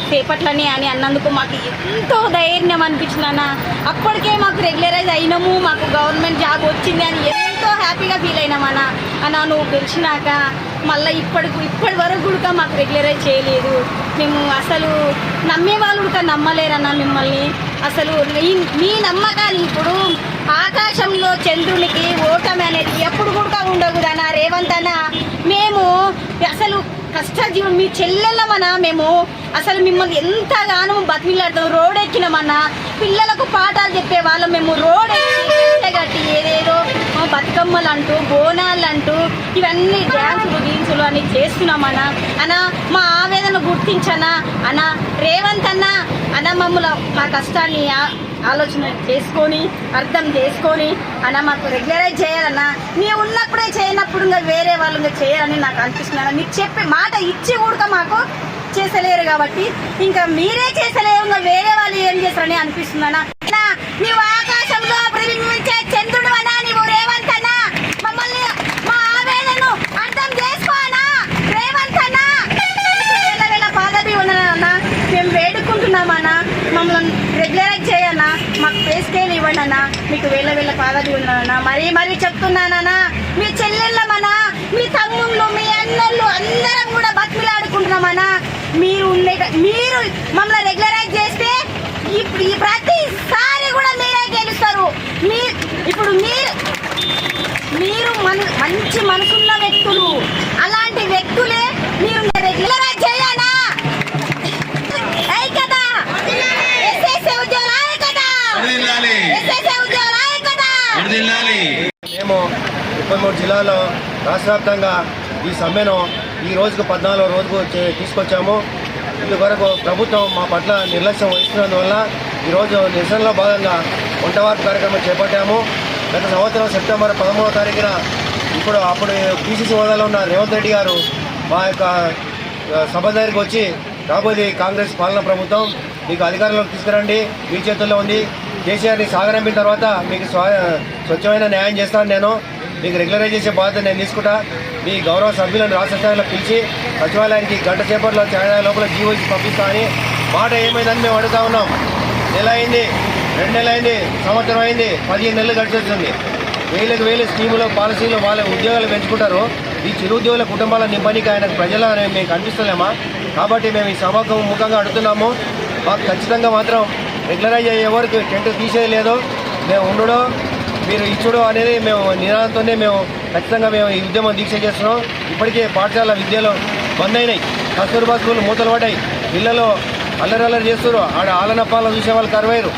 పేపర్లని అని అన్నందుకు మాకు ఎంతో ధైర్యం అనిపించింది అన్న. అప్పటికే మాకు రెగ్యులరైజ్ అయినాము, మాకు గవర్నమెంట్ జాబ్ వచ్చింది అని ఎంతో హ్యాపీగా ఫీల్ అయినామన్న. అన్న నువ్వు గెలిచినాక మళ్ళీ ఇప్పటి వరకు కూడా మాకు రెగ్యులరైజ్ చేయలేదు. మేము అసలు నమ్మే వాళ్ళు కూడా నమ్మలేరన్న మిమ్మల్ని. అసలు మీ నమ్మకాన్ని ఇప్పుడు ఆకాశంలో చంద్రునికి ఓటమి అనేది ఎప్పుడు కూడా ఉండకూడదన్న. రేవంత్ అన్న మేము అసలు కష్టజీవం మీ చెల్లెళ్ళమన్నా, మేము అసలు మిమ్మల్ని ఎంతగానో బతిమిలాడతాం. రోడ్ ఎక్కినామన్నా, పిల్లలకు పాఠాలు చెప్పే వాళ్ళం మేము. రోడ్ ఎక్కి ఏదేదో బతుకమ్మలు అంటూ, బోనాలు అంటూ, ఇవన్నీ డ్యాన్సులు అని చేస్తున్నామన్నా. అన్న మా ఆవేదన గుర్తించనా అన్న. రేవంత్ అన్న మమ్మల్ని మా కష్టాన్ని ఆలోచన చేసుకొని, అర్థం చేసుకొని అన్న మాకు రెగ్యులరైజ్ చేయాలన్నా. ನೀವು ఉన్నప్పుడే చేయనప్పుడు ఇంకా వేరే వాళ్ళు ఇంకా చేయాలని నాకు అనిపిస్తుంది. మీకు చెప్పే మాట ఇచ్చి కూడా మాకు చేసలేరు కాబట్టి ఇంకా మీరే చేసలేరు, ఇంకా వేరే వాళ్ళు ఏం చేస్తారని అనిపిస్తుందన్నా. నీవు ఆకాశంలో ప్రతిబింబించే చంద్రుడు అన్నా, నీవు రేవంత్ అన్న. మమ్మల్ని మా ఆవేదనను అర్థం చేసుకోనా రేవంత్ అన్న. మాకు పే స్కేల్ ఇవ్వండి అన్న, మీకు వేల పాదాలు ఉన్నానన్నా. మరీ చెప్తున్నానన్నా, మీ చెల్లెళ్ళమన్నా, మీ తమ్ముళ్ళు, మీ అన్నళ్ళు అందరం కూడా బతిమిలాడుకుంటున్నామన్నా. మీరు మమ్మల్ని రెగ్యులరైజ్ చేస్తే ఈ ప్రతిసారి కూడా మీరే గెలుస్తారు. ఇప్పుడు మీరు మంచి మనసున్న వ్యక్తులు, అలాంటి వ్యక్తులే మీరు రెగ్యులరైజ్ చేయాలా? కదా ఎస్ఎస్ఏ ఉద్యోగాలు కదా, ఎస్ఎస్ఏ ఉద్యోగాలు కదా. మేము 33 జిల్లాలో రాష్ట్ర వ్యాప్తంగా ఈ సమ్మెను ఈ రోజుకు 14వ రోజుకు తీసుకొచ్చాము. ఇందువరకు ప్రభుత్వం మా పట్ల నిర్లక్ష్యం వహిస్తున్నందువల్ల ఈరోజు నిరసనలో భాగంగా వంటవార్పు కార్యక్రమం చేపట్టాము. గత సంవత్సరం సెప్టెంబర్ 13వ తారీఖున అప్పుడు పిసిసి హోదాలో ఉన్న రేవంత్ రెడ్డి గారు మా యొక్క సభ దగ్గరికి వచ్చి, రాబోయే కాంగ్రెస్ పాలన ప్రభుత్వం మీకు అధికారంలోకి తీసుకురండి, మీ చేతుల్లో ఉంది, కేసీఆర్ని సాగనంపిన తర్వాత మీకు స్వచ్ఛమైన న్యాయం చేస్తాను, నేను మీకు రెగ్యులరైజ్ చేసే బాధ్యత నేను తీసుకుంటా, మీ గౌరవ సభ్యులను రాష్ట్ర స్థాయిలో పిలిచి సచివాలయానికి గంట సేపట్లో ఛాయా లోపల జీవో ఇచ్చి పంపిస్తా అని మాట ఏమైందని మేము అడుగుతా ఉన్నాం. నెల అయింది, 2 నెలలు అయింది, సంవత్సరం అయింది, 15 నెలలు గడిచేస్తుంది. వేలకు స్కీములు, పాలసీలు వాళ్ళ ఉద్యోగాలు పెంచుకుంటారు. ఈ చిరుద్యోగుల కుటుంబాల నింపనికి ఆయనకు ప్రజల మేము కనిపిస్తలేమా? కాబట్టి మేము ఈ సభకు ముఖంగా అడుగుతున్నాము. మాకు ఖచ్చితంగా మాత్రం రెగ్యులరైజ్ అయ్యే వరకు టెంట్ తీసేయలేదు, మేము ఉండడో మీరు ఇచ్చుడో అనేది మేము నినాదంతోనే మేము ఖచ్చితంగా మేము ఈ ఉద్యమం దీక్ష చేస్తున్నాం. ఇప్పటికే పాఠశాల విద్యలో బంద్ అయినాయి, కస్తూర్బా స్కూల్ మూతలు పడ్డాయి, పిల్లలు అల్లరి చేస్తారు, ఆడ ఆలనపాలన చూసే వాళ్ళు కరువైరు.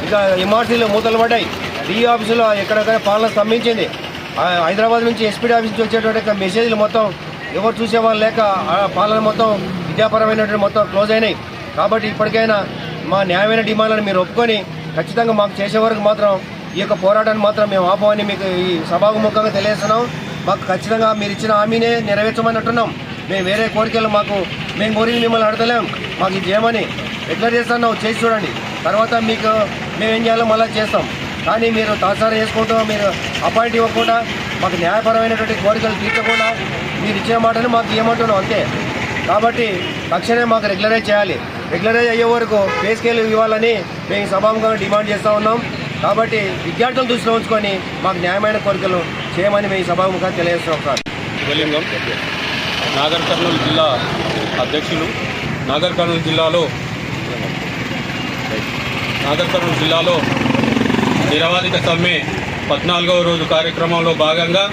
ఇక ఎంఆర్సీలు మూతలు పడ్డాయి, డిఈ ఆఫీసులో ఎక్కడెక్కడ పాలన స్తంభించింది. హైదరాబాద్ నుంచి ఎస్పీడీ ఆఫీస్ నుంచి వచ్చేటువంటి మెసేజ్లు మొత్తం ఎవరు చూసేవాళ్ళు లేక పాలన మొత్తం విద్యాపరమైనటువంటి మొత్తం క్లోజ్ అయినాయి. కాబట్టి ఇప్పటికైనా మా న్యాయమైన డిమాండ్లను మీరు ఒప్పుకొని ఖచ్చితంగా మాకు చేసే వరకు మాత్రం ఈ యొక్క పోరాటాన్ని మాత్రం మేము ఆపమని మీకు ఈ సభాముఖంగా తెలియజేస్తున్నాం. మాకు ఖచ్చితంగా మీరు ఇచ్చిన హామీనే నెరవేర్చమన్నట్టున్నాం. మేము వేరే కోరికలు మేము కోరింది మిమ్మల్ని అడతలేం, మాకు ఇది చేయమని రెగ్యులర్ చేస్తున్నాం, చేసి చూడండి, తర్వాత మీకు మేమేం చేయాలో మళ్ళీ చేస్తాం. కానీ మీరు తాసారం చేసుకుంటూ మీరు అపాయింట్ ఇవ్వకుండా మాకు న్యాయపరమైనటువంటి కోరికలు తీర్చకుండా మీరు ఇచ్చిన మాటను మాకు ఇవ్వమంటున్నాం అంతే. కాబట్టి తక్షణమే మాకు రెగ్యులరైజ్ చేయాలి, రెగ్యులరైజ్ అయ్యే వరకు పే స్కేల్ ఇవ్వాలని మేము సభాముఖంగా డిమాండ్ చేస్తూ ఉన్నాం. కాబట్టి విద్యార్థులను దృష్టిలో ఉంచుకొని మాకు న్యాయమైన కోరికలు చేయమని మేము సభాముఖంగా తెలియజేస్తున్నాం. సార్ శివలింగం, నాగర్ కర్నూలు జిల్లా అధ్యక్షులు. నాగర్ కర్నూలు జిల్లాలో నిరవధిక సమ్మె 14వ రోజు కార్యక్రమంలో భాగంగా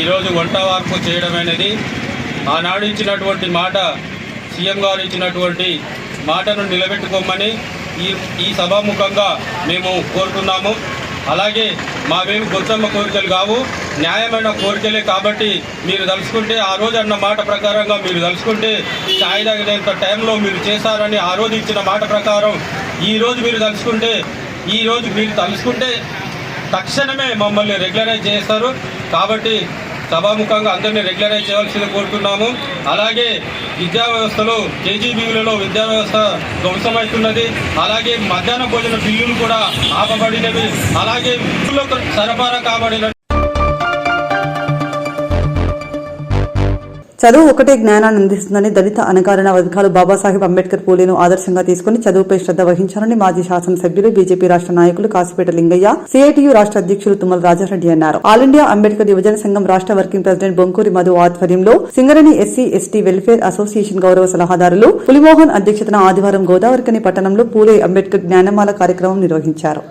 ఈరోజు వంట వార్పు చేయడం అనేది ఆనాడు ఇచ్చినటువంటి మాట, సీఎం గారు ఇచ్చినటువంటి మాటను నిలబెట్టుకోమని ఈ సభాముఖంగా మేము కోరుతున్నాము. అలాగే మావేమి గొంతమ్మ కోరికలు కావు, న్యాయమైన కోరికలే. కాబట్టి మీరు తలుచుకుంటే ఆ రోజు అన్న మాట ప్రకారంగా మీరు తలుచుకుంటే ఛాయ్ తాగేంత టైంలో మీరు చేశారని ఆ రోజు ఇచ్చిన మాట ప్రకారం ఈరోజు మీరు తలుచుకుంటే తక్షణమే మమ్మల్ని రెగ్యులరైజ్ చేస్తారు. కాబట్టి సభాముఖంగా అందరినీ రెగ్యులరైజ్ చేయాల్సింది కోరుతున్నాము. అలాగే విద్యా వ్యవస్థలో కేజీబీలలో విద్యా వ్యవస్థ ధ్వంసమవుతున్నది. అలాగే మధ్యాహ్న భోజన బిల్లులు కూడా ఆపబడినవి. అలాగే సరఫరా కాబడిన చదువు ఒకటే జ్ఞానాన్ని అందిస్తుందని దళిత అనగారిన వర్గాలు బాబాసాహెబ్ అంబేద్కర్ పూలేను ఆదర్శంగా తీసుకుని చదువుపై శ్రద్ధ వహించాలని మాజీ శాసనసభ్యులు బీజేపీ రాష్ట్ర నాయకులు కాసిపేట లింగయ్య, సిఐటియు రాష్ట్ర అధ్యక్షులు తుమ్మల రాజారెడ్డి అన్నారు. ఆల్ ఇండియా అంబేద్కర్ యువజన సంఘం రాష్ట్ర వర్కింగ్ ప్రెసిడెంట్ బొంకూరి మధు ఆధ్వర్యంలో Singareni SC ST welfare association గౌరవ సలహాదారులు పులిమోహన్ అధ్యక్షతన ఆదివారం గోదావరికని పట్టణంలో పూలే అంబేద్కర్ జ్ఞానమాల కార్యక్రమం నిర్వహించారు.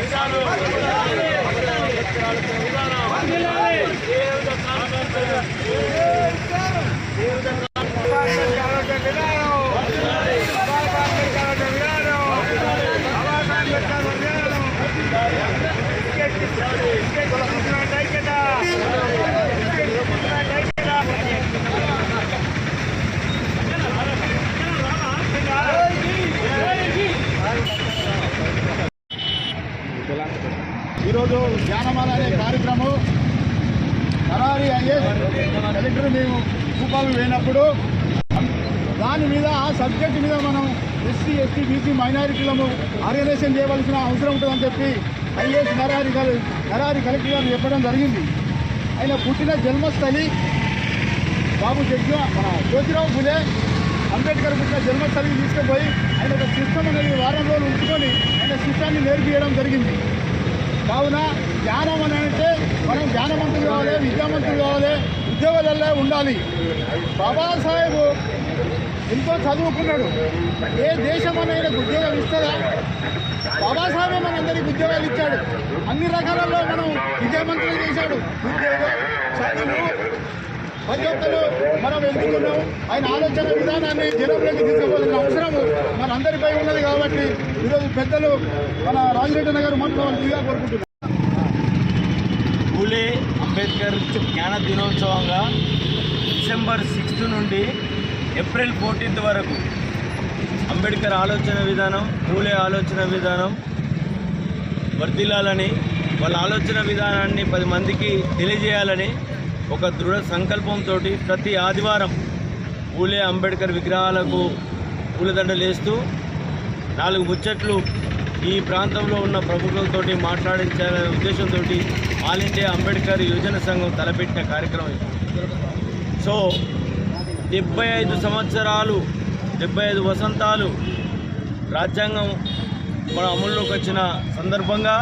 విధానం ఈరోజు ధ్యానమాల అనే కార్యక్రమం నరారి ఐఏఎస్ కలెక్టర్ మేము రూపాయలు వేయినప్పుడు దాని మీద ఆ సబ్జెక్ట్ మీద మనం ఎస్సీ ఎస్టీ బీసీ మైనారిటీలను ఆర్గనైజేషన్ చేయవలసిన అవసరం ఉంటుందని చెప్పి ఐఏఎస్ నరారి కలెక్టర్ గారు చెప్పడం జరిగింది. ఆయన పుట్టిన జన్మస్థలి బాబు మన జ్యోతిరావు ఫులే అంబేద్కర్ పుట్టిన జన్మస్థలికి తీసుకుపోయి ఆయన ఒక సిస్టమ్ అనేది వారం రోజులు ఉంచుకొని ఆయన సిస్టాన్ని నేర్పియడం జరిగింది. కావున జ్ఞానం అని అంటే మనం జ్ఞానవంతులు కావాలి, విద్యావంతులు కావాలి, ఉద్యోగాలల్లో ఉండాలి. బాబాసాహెబ్ ఎంతో చదువుకున్నాడు. ఏ దేశం అనేది ఉద్యోగాలు ఇస్తుందా? బాబాసాహెబే మనందరికి ఉద్యోగాలు ఇచ్చాడు. అన్ని రకాలలో మనం విద్యావంతులు చేశాడు. ఉద్యోగం, చదువు, ప్రతి ఒక్కరు మనం వెళ్తున్నాం. ఆయన ఆలోచన విధానాన్ని జనంలోకి తీసుకోవాల్సిన అవసరం మనందరిపై ఉన్నది. కాబట్టి ఈరోజు పెద్దలు మన రాజిరెడ్డి నగర్ మాట్లాడాల్సిందిగా కోరుకుంటున్నాం. పూలే అంబేద్కర్ జ్ఞాన దినోత్సవంగా డిసెంబర్ 6 నుండి ఏప్రిల్ 14 వరకు అంబేద్కర్ ఆలోచన విధానం, పూలే ఆలోచన విధానం వర్ధిల్లాలని, వాళ్ళ ఆలోచన విధానాన్ని 10 మందికి తెలియజేయాలని ఒక దృఢ సంకల్పంతో ప్రతి ఆదివారం పూలే అంబేద్కర్ విగ్రహాలకు పూలదండలు వేస్తూ 4 ముచ్చట్లు ఈ ప్రాంతంలో ఉన్న ప్రముఖులతో మాట్లాడించాలనే ఉద్దేశంతో ఆల్ ఇండియా అంబేద్కర్ యువజన సంఘం తలపెట్టిన కార్యక్రమం. సో 75 సంవత్సరాలు, 75 వసంతాలు రాజ్యాంగం మన అమల్లోకి వచ్చిన సందర్భంగా,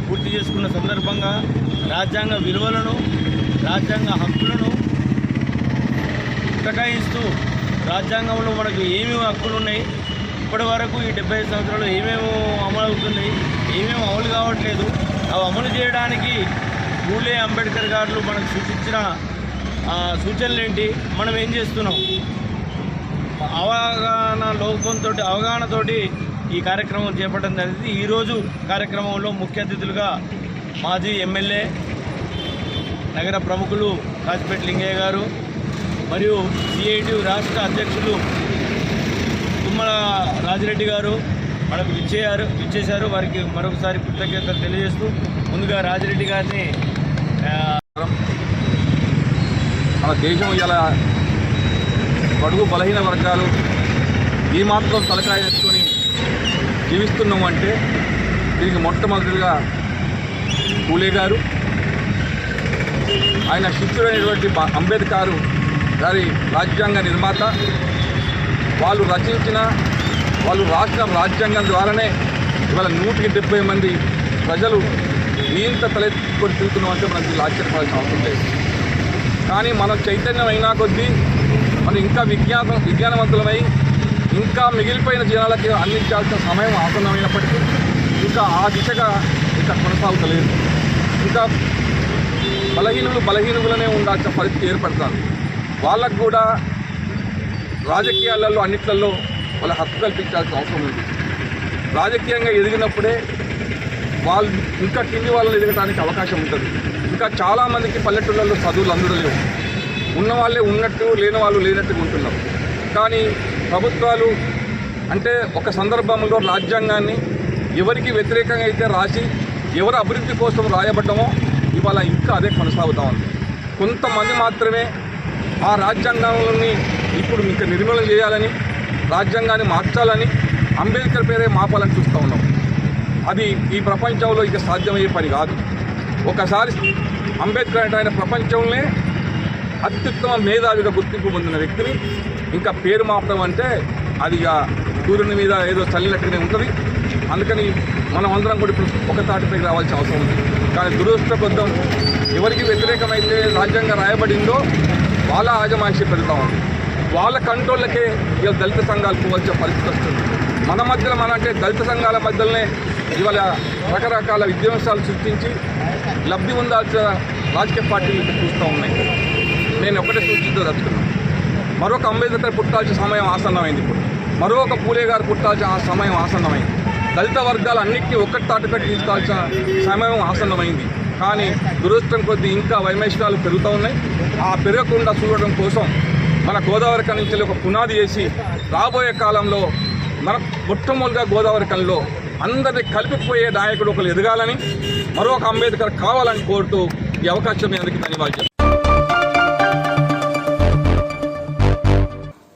పూర్తి చేసుకున్న సందర్భంగా రాజ్యాంగ విలువలను, రాజ్యాంగ హక్కులను ప్రకటిస్తూ రాజ్యాంగంలో మనకు ఏమేమి హక్కులు ఉన్నాయి, ఇప్పటి వరకు ఈ 75 సంవత్సరాలు ఏమేమి అమలు అవుతున్నాయి, ఏమేమి అమలు కావట్లేదు, అవి అమలు చేయడానికి పూలే అంబేద్కర్ గారు మనకు సూచించిన సూచనలు ఏంటి, మనం ఏం చేస్తున్నాం, అవగాహనతోటి ఈ కార్యక్రమం చేపట్టడం జరిగింది. ఈరోజు కార్యక్రమంలో ముఖ్య అతిథులుగా మాజీ ఎమ్మెల్యే, నగర ప్రముఖులు కాసిపేట లింగయ్య గారు మరియు సిఐటి రాష్ట్ర అధ్యక్షులు తుమ్మల రాజిరెడ్డి గారు మనకు ఇచ్చేశారు. వారికి మరొకసారి కృతజ్ఞతలు తెలియజేస్తూ ముందుగా రాజిరెడ్డి గారిని మన దేశం ఇలా బడుగు బలహీన వర్గాలు ఈ మాత్రం తలకాయ ఎత్తుకొని జీవిస్తున్నాం అంటే దీనికి మొట్టమొదటిగా పూలే గారు, ఆయన శిష్యుడైనటువంటి అంబేద్కర్ గారి రాజ్యాంగ నిర్మాత, వాళ్ళు రచించిన, వాళ్ళు రాసిన రాజ్యాంగం ద్వారానే ఇవాళ 170 మంది ప్రజలు ఇంత తలెత్తుకొని తిరుగుతున్నాం అంటే మనకి ఆశ్చర్యపడాల్సిన అవసరం లేదు. కానీ మనం చైతన్యం అయినా కొద్దీ మనం ఇంకా విజ్ఞానవంతులమై ఇంకా మిగిలిపోయిన జనాలకి అందించాల్సిన సమయం ఆసన్నమైనప్పటికీ ఇంకా ఆ దిశగా ఇంకా కొనసాగుతలేదు. ఇంకా బలహీనులనే ఉండాల్సిన పరిస్థితి ఏర్పడుతుంది. వాళ్ళకు కూడా రాజకీయాలలో అన్నిట్లలో వాళ్ళ హక్కు కల్పించాల్సిన అవసరం ఉంది. రాజకీయంగా ఎదిగినప్పుడే వాళ్ళు ఇంకా కింది వాళ్ళని ఎదగడానికి అవకాశం ఉంటుంది. ఇంకా చాలామందికి పల్లెటూళ్ళల్లో చదువులు అందలేవు. ఉన్న వాళ్ళే ఉన్నట్టు, లేని వాళ్ళు లేనట్టుగా ఉంటున్నారు. కానీ ప్రభుత్వాలు అంటే ఒక సందర్భంలో రాజ్యాంగాన్ని ఎవరికి వ్యతిరేకంగా అయితే రాసి ఎవరు అభివృద్ధి కోసం రాయబడ్డమో ఇవాళ ఇంకా అదే కొనసాగుతూ ఉంది. కొంతమంది మాత్రమే ఆ రాజ్యాంగాన్ని ఇప్పుడు ఇంకా నిర్మూలన చేయాలని, రాజ్యాంగాన్ని మార్చాలని, అంబేద్కర్ పేరే మాపాలని చూస్తూ ఉన్నాం. అది ఈ ప్రపంచంలో ఇక సాధ్యమయ్యే పని కాదు. ఒకసారి అంబేద్కర్ అంటే ఆయన ప్రపంచంలోనే అత్యుత్తమ మేధావిగా గుర్తింపు పొందిన వ్యక్తిని ఇంకా పేరు మాపడం అంటే అది ఇక సూర్యుని మీద ఏదో చల్లినట్టుగానే ఉంటుంది. అందుకని మనం అందరం కూడా ఇప్పుడు ఒక తాటిపైకి రావాల్సిన అవసరం ఉంది. కానీ దురదృష్టకొద్దం ఎవరికి వ్యతిరేకమైతే రాజ్యాంగం రాయబడిందో వాళ్ళ ఆజమాయిషి పెడతా ఉంది. వాళ్ళ కంట్రోళ్ళకే ఇక దళిత సంఘాలు పోవాల్సిన పరిస్థితి వస్తుంది. మన మధ్యలో అంటే దళిత సంఘాల మధ్యలోనే ఇవాళ రకరకాల విధ్వంసాలు సృష్టించి లబ్ధి పొందాల్సిన రాజకీయ పార్టీలు చూస్తూ ఉన్నాయి. నేను ఒకటే సూచించదలుచుకున్నాను, మరొక అంబేద్కర్ పుట్టాల్సిన సమయం ఆసన్నమైంది. ఇప్పుడు మరొక పూలే గారు పుట్టాల్సిన సమయం ఆసన్నమైంది. దళిత వర్గాలన్నింటినీ ఒక్కటి తాటిపట్టి తీసుకోవాల్సిన సమయం ఆసన్నమైంది. కానీ దురదృష్టం కొద్దీ ఇంకా వైమేషాలు పెరుగుతూ ఉన్నాయి. ఆ పెరగకుండా చూడడం కోసం మన గోదావరి కని నుంచి ఒక పునాది చేసి రాబోయే కాలంలో మన మొట్టమొదటిగా గోదావరి కనిలో అందరినీ కలిపిపోయే నాయకుడు ఒకరు ఎదగాలని, మరొక అంబేద్కర్ కావాలని కోరుతూ ఈ అవకాశం మీ అందరికీ ధన్యవాదాలు.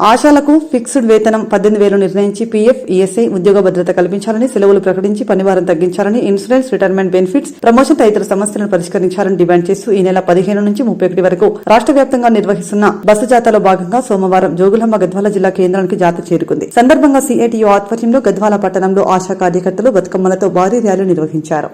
ఆశాలకు ఫిక్స్డ్ వేతనం 18,000 నిర్ణయించి పీఎఫ్, ఈఎస్ఐ, ఉద్యోగ భద్రత కల్పించాలని, సెలవులు ప్రకటించి పనివారం తగ్గించాలని, ఇన్సూరెన్స్, రిటైర్మెంట్ బెనిఫిట్స్, ప్రమోషన్ తదితర సమస్యలను పరిష్కరించాలని డిమాండ్ చేస్తూ ఈ నెల 15 నుంచి 31 వరకు రాష్ట్ర వ్యాప్తంగా నిర్వహిస్తున్న బస్సు జాతాలో భాగంగా సోమవారం జోగులాంబ గద్వాల జిల్లా కేంద్రానికి జాత చేరుకుంది. సందర్భంగా సిఐటియు ఆధ్వర్యంలో గద్వాల పట్టణంలో ఆశా కార్యకర్తలు బతుకమ్మలతో భారీ ర్యాలీ నిర్వహించారు.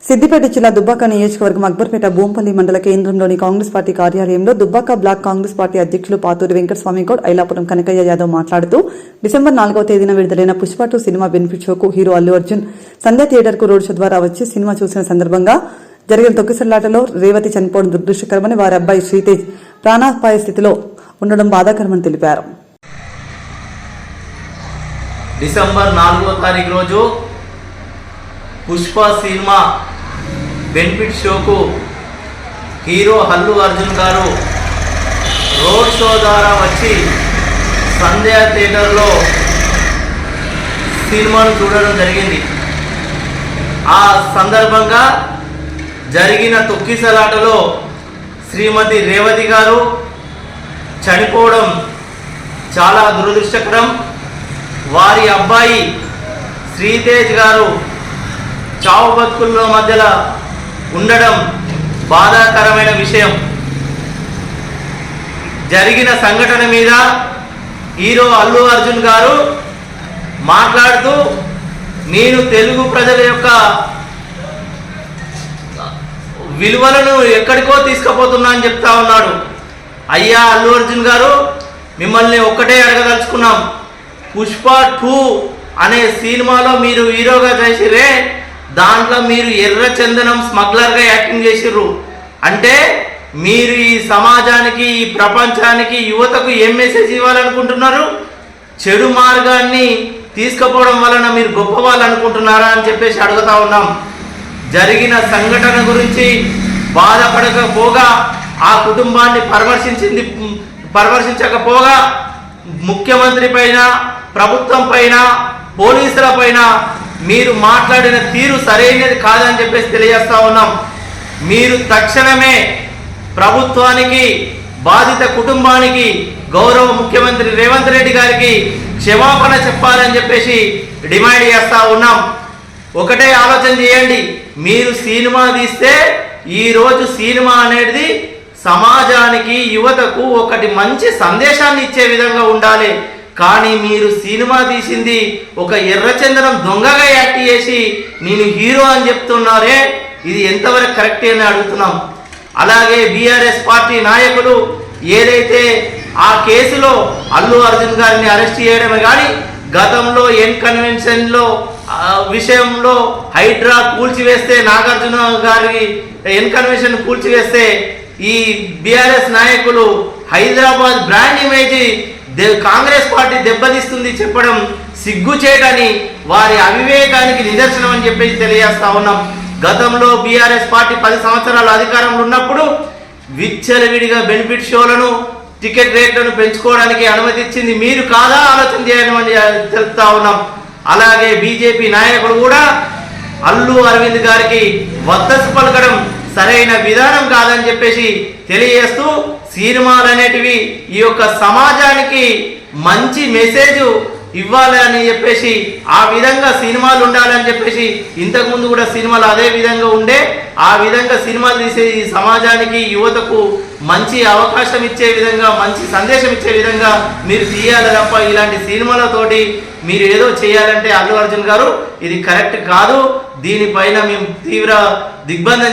సిద్దిపేట జిల్లా దుబ్బాక నియోజకవర్గం అక్బర్పేట భూంపల్లి మండల కేంద్రంలోని కాంగ్రెస్ పార్టీ కార్యాలయంలో దుబ్బాక బ్లాక్ కాంగ్రెస్ పార్టీ అధ్యక్షులు పాతూరి వెంకటస్వామి గౌడ్, ఐలాపురం కనకయ్య యాదవ్ మాట్లాడుతూ డిసెంబర్ 4వ తేదీన విడుదలైన పుష్ప 2 సినిమా బెనిఫిట్ షోకు హీరో అల్లు అర్జున్ సంధ్య థియేటర్ కు రోడ్ షో ద్వారా వచ్చి సినిమా చూసిన సందర్భంగా జరిగిన తొక్కిసలాటలో రేవతి చనిపోవడం దురదృష్టకరమని, వారి అబ్బాయి శ్రీతేజ్ ప్రాణాపాయ స్థితిలో ఉండడం బాధాకరమని తెలిపారు. డిసెంబర్ 4వ తారీఖు రోజు పుష్ప సినిమా బెనిఫిట్ షోకు హీరో అల్లు అర్జున్ గారు రోడ్ షో ద్వారా వచ్చి సంధ్య థియేటర్లో సినిమాను చూడడం జరిగింది. ఆ సందర్భంగా జరిగిన తొక్కిసలాటలో శ్రీమతి రేవతి గారు చనిపోవడం చాలా దురదృష్టకరం. వారి అబ్బాయి శ్రీతేజ్ గారు చావు బతుకుల్లో మధ్యలో ఉండడం బాధాకరమైన విషయం. జరిగిన సంఘటన మీద హీరో అల్లు అర్జున్ గారు మాట్లాడుతూ, నేను తెలుగు ప్రజల యొక్క విలువలను ఎక్కడికో తీసుకుపోతున్నా అని చెప్తా ఉన్నాడు. అయ్యా అల్లు అర్జున్ గారు, మిమ్మల్ని ఒక్కటే అడగదలుచుకున్నాం. పుష్ప 2 అనే సినిమాలో మీరు హీరోగా చేసిరే, దాంట్లో మీరు ఎర్ర చందనం స్మగ్లర్గా యాక్టింగ్ చేసిర్రు. అంటే మీరు ఈ సమాజానికి, ఈ ప్రపంచానికి, యువతకు ఏం మెసేజ్ ఇవ్వాలనుకుంటున్నారు? చెడు మార్గాన్ని తీసుకుపోవడం వలన మీరు గొప్పవాళ్ళు అనుకుంటున్నారా అని చెప్పేసి అడుగుతా ఉన్నాం. జరిగిన సంఘటన గురించి బాధపడకపోగా, ఆ కుటుంబాన్ని పరామర్శించకపోగా ముఖ్యమంత్రి పైన, ప్రభుత్వం పైన, పోలీసుల పైన మీరు మాట్లాడిన తీరు సరైనది కాదని చెప్పేసి తెలియజేస్తా ఉన్నాం. మీరు తక్షణమే ప్రభుత్వానికి, బాధిత కుటుంబానికి, గౌరవ ముఖ్యమంత్రి రేవంత్ రెడ్డి గారికి క్షమాపణ చెప్పాలని చెప్పేసి డిమాండ్ చేస్తా ఉన్నాం. ఒకటే ఆలోచన చేయండి, మీరు సినిమా తీస్తే ఈరోజు సినిమా అనేది సమాజానికి, యువతకు ఒకటి మంచి సందేశాన్ని ఇచ్చే విధంగా ఉండాలి. కానీ మీరు సినిమా తీసింది ఒక ఎర్రచందనం దొంగగా యాక్ట్ చేసి నేను హీరో అని చెప్తున్నారే, ఇది ఎంతవరకు కరెక్ట్ అని అడుగుతున్నాం. అలాగే బీఆర్ఎస్ పార్టీ నాయకులు ఏదైతే ఆ కేసులో అల్లు అర్జున్ గారిని అరెస్ట్ చేయడమే కానీ గతంలో ఎన్ కన్వెన్షన్లో విషయంలో హైడ్రా కూల్చివేస్తే, నాగార్జున గారి ఎన్ కన్వెన్షన్ కూల్చివేస్తే ఈ బీఆర్ఎస్ నాయకులు Hyderabad brand image Congress party దెబ్బతీస్తుంది చెప్పడం సిగ్గుచేటని, వారి అవివేకానికి నిదర్శనం అని చెప్పేసి తెలియజేస్తా ఉన్నాం. గతంలో బీఆర్ఎస్ పార్టీ 10 సంవత్సరాల అధికారంలో ఉన్నప్పుడు విచ్చలవిడిగా బెనిఫిట్ షోలను, టికెట్ రేట్లను పెంచుకోవడానికి అనుమతి ఇచ్చింది మీరు కాదా, ఆలోచన చేయాలని తెలుపుతా ఉన్నాం. అలాగే బీజేపీ నాయకుడు కూడా అల్లు అరవింద్ గారికి వద్దసు పలకడం సరైన విధానం కాదని చెప్పేసి తెలియజేస్తూ, సినిమాలు అనేటివి ఈ యొక్క సమాజానికి మంచి మెసేజ్ ఇవ్వాలని చెప్పేసి ఆ విధంగా సినిమాలు ఉండాలని చెప్పేసి ఇంతకుముందు కూడా సినిమాలు అదే విధంగా ఉండే, ఆ విధంగా సినిమాలు తీసే ఈ సమాజానికి యువతకు మంచి అవకాశం ఇచ్చే విధంగా, మంచి సందేశం ఇచ్చే విధంగా మీరు తీయాలి తప్ప ఇలాంటి సినిమాలతోటి మీరు ఏదో చేయాలంటే అల్లు అర్జున్ గారు ఇది కరెక్ట్ కాదు. దీనిపైన మేము తీవ్ర దిగ్బంధం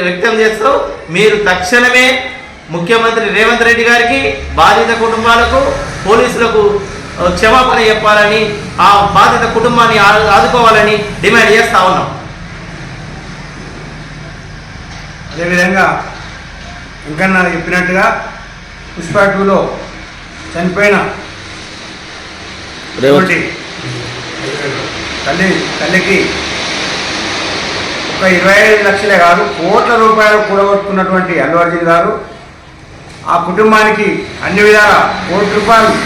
వ్యక్తం చేస్తాం. మీరు తక్షణమే ముఖ్యమంత్రి రేవంత్ రెడ్డి గారికి, బాధిత కుటుంబాలకు, పోలీసులకు క్షమాపణ చెప్పాలని, ఆ బాధిత కుటుంబాన్ని ఆదుకోవాలని డిమాండ్ చేస్తా ఉన్నాం. అదేవిధంగా ఇంకా చెప్పినట్టుగా పుష్ప 2లో చనిపోయిన తల్లికి ఒక 25 లక్షలే కాదు కోట్ల రూపాయలు కూడగొట్టుకున్నటువంటి అల్లు అర్జున్ గారు ఆ కుటుంబానికి అన్ని విధాల ₹1 కోటి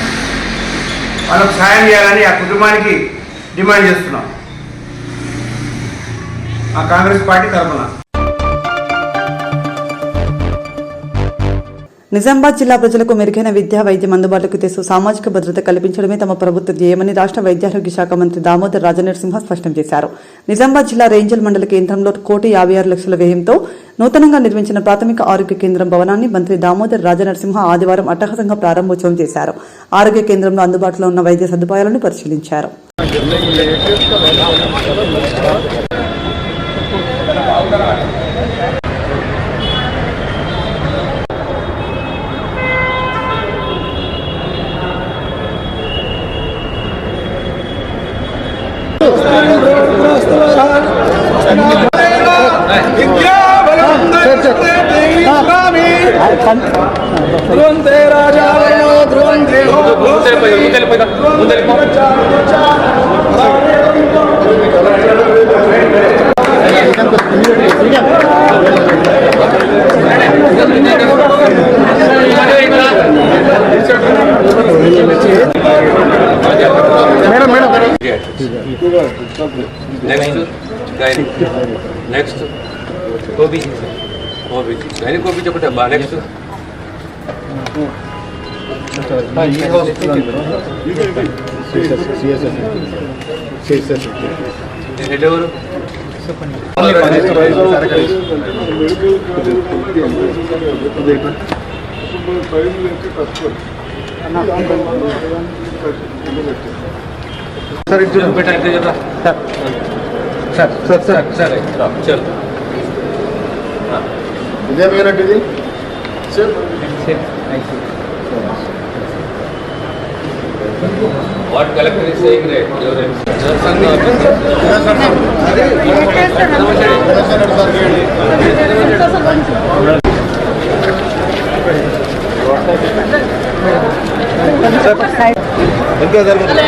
వాళ్ళకు సాయం చేయాలని ఆ కుటుంబానికి డిమాండ్ చేస్తున్నాం ఆ కాంగ్రెస్ పార్టీ తరఫున. నిజామాబాద్ జిల్లా ప్రజలకు మెరుగైన విద్యా వైద్యం అందుబాటులోకి తెస్తూ సామాజిక భద్రత కల్పించడమే తమ ప్రభుత్వ ధ్యేయమని రాష్ట్ర వైద్యారోగ్య శాఖ మంత్రి దామోదర్ రాజనరసింహ స్పష్టం చేశారు. నిజామాబాద్ జిల్లా రేంజల్ మండల కేంద్రంలో ₹156 వ్యయంతో నూతనంగా నిర్మించిన ప్రాథమిక ఆరోగ్య కేంద్రం భవనాన్ని మంత్రి దామోదర్ రాజనరసింహ ఆదివారం అట్టహాసంగా ప్రారంభోత్సవం చేశారు. ఆరోగ్య కేంద్రంలో అందుబాటులో ఉన్న వైద్య సదుపాయాలను పరిశీలించారు. నెక్స్ట్ ఓబీసీ గైనకోబీసీ ఒకటే బా. నెక్స్ట్ హెడ్ ఎవరు? సార్ ఇది పెట్టండి కదా సార్ సార్ సార్ సరే చలో ఇదే పేరంటే sir what collector is saying right ఇంకా జరుగుతుంది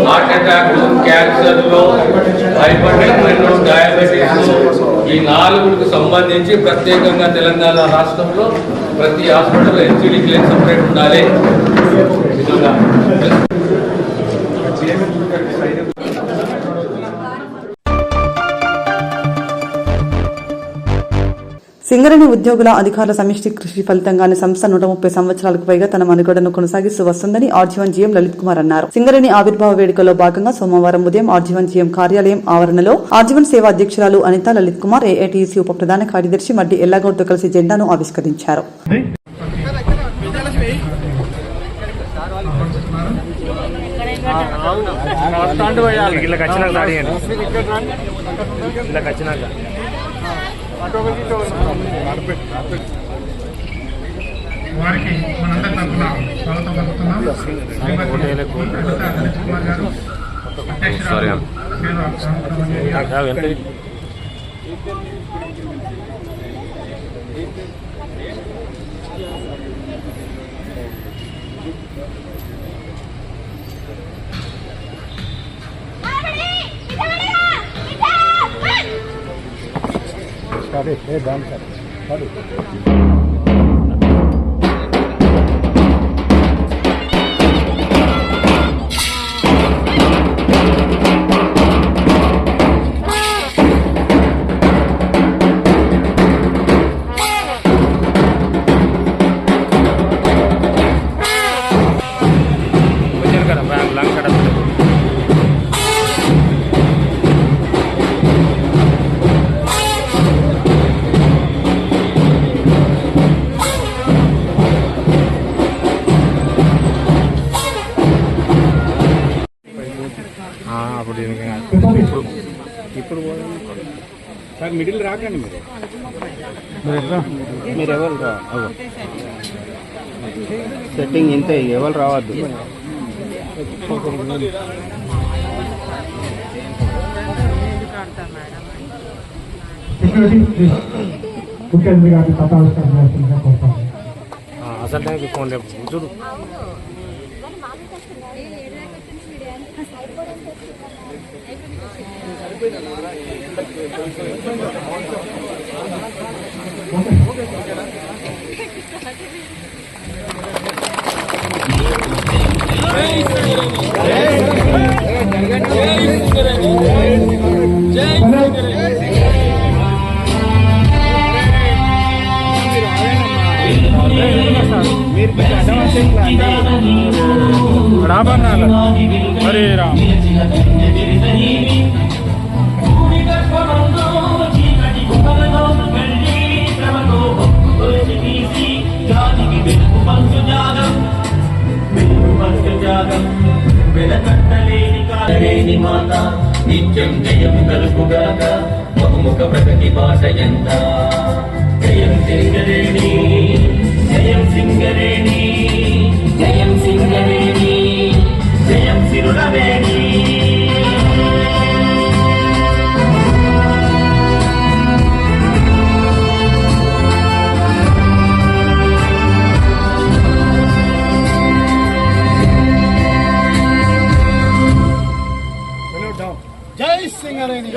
heart attack, cancer, hypertension, diabetes ఈ 4కు సంబంధించి ప్రత్యేకంగా తెలంగాణ రాష్ట్రంలో ప్రతి హాస్పిటల్ ఎన్సిడి క్లినిక్ సపరేట్ ఉండాలి. సింగరేణి ఉద్యోగుల అధికారుల సమిష్టి కృషి ఫలితంగానే సంస్థ 130 సంవత్సరాలకు పైగా తన మనుగడను కొనసాగిస్తూ వస్తుందని ఆర్జీవన్ జీఎం లలిత్ కుమార్ అన్నారు. సింగరేణి ఆవిర్భావ వేడుకలో భాగంగా సోమవారం ఉదయం ఆర్జీవన్ జీఎం కార్యాలయం ఆవరణలో ఆర్జీవన్ సేవా అధ్యక్షురాలు అనిత లలిత్ కుమార్, ఏఐటీసీ ఉప ప్రధాన కార్యదర్శి మడ్డి ఎల్లాగౌడ్తో కలిసి జెండాను ఆవిష్కరించారు. వారికి మనందరి తరఫున స్వాగతం పలుకుతున్నాం. ఇప్పుడు సార్ మిడిల్ రాకండి మీరు ఎవరు సెట్టింగ్ ఇంతే, ఎవరు రావద్దు. అసలు ఫోన్ చూడు. మరి రా నిత్యం జయం కలుగుగాక బహుముఖ ప్రగతి బాట ఎంత జయం సింగరేణి జయం సింగరేణి జయం సింగరేణి జయం సిరులవేణి. జై సింగరేణి.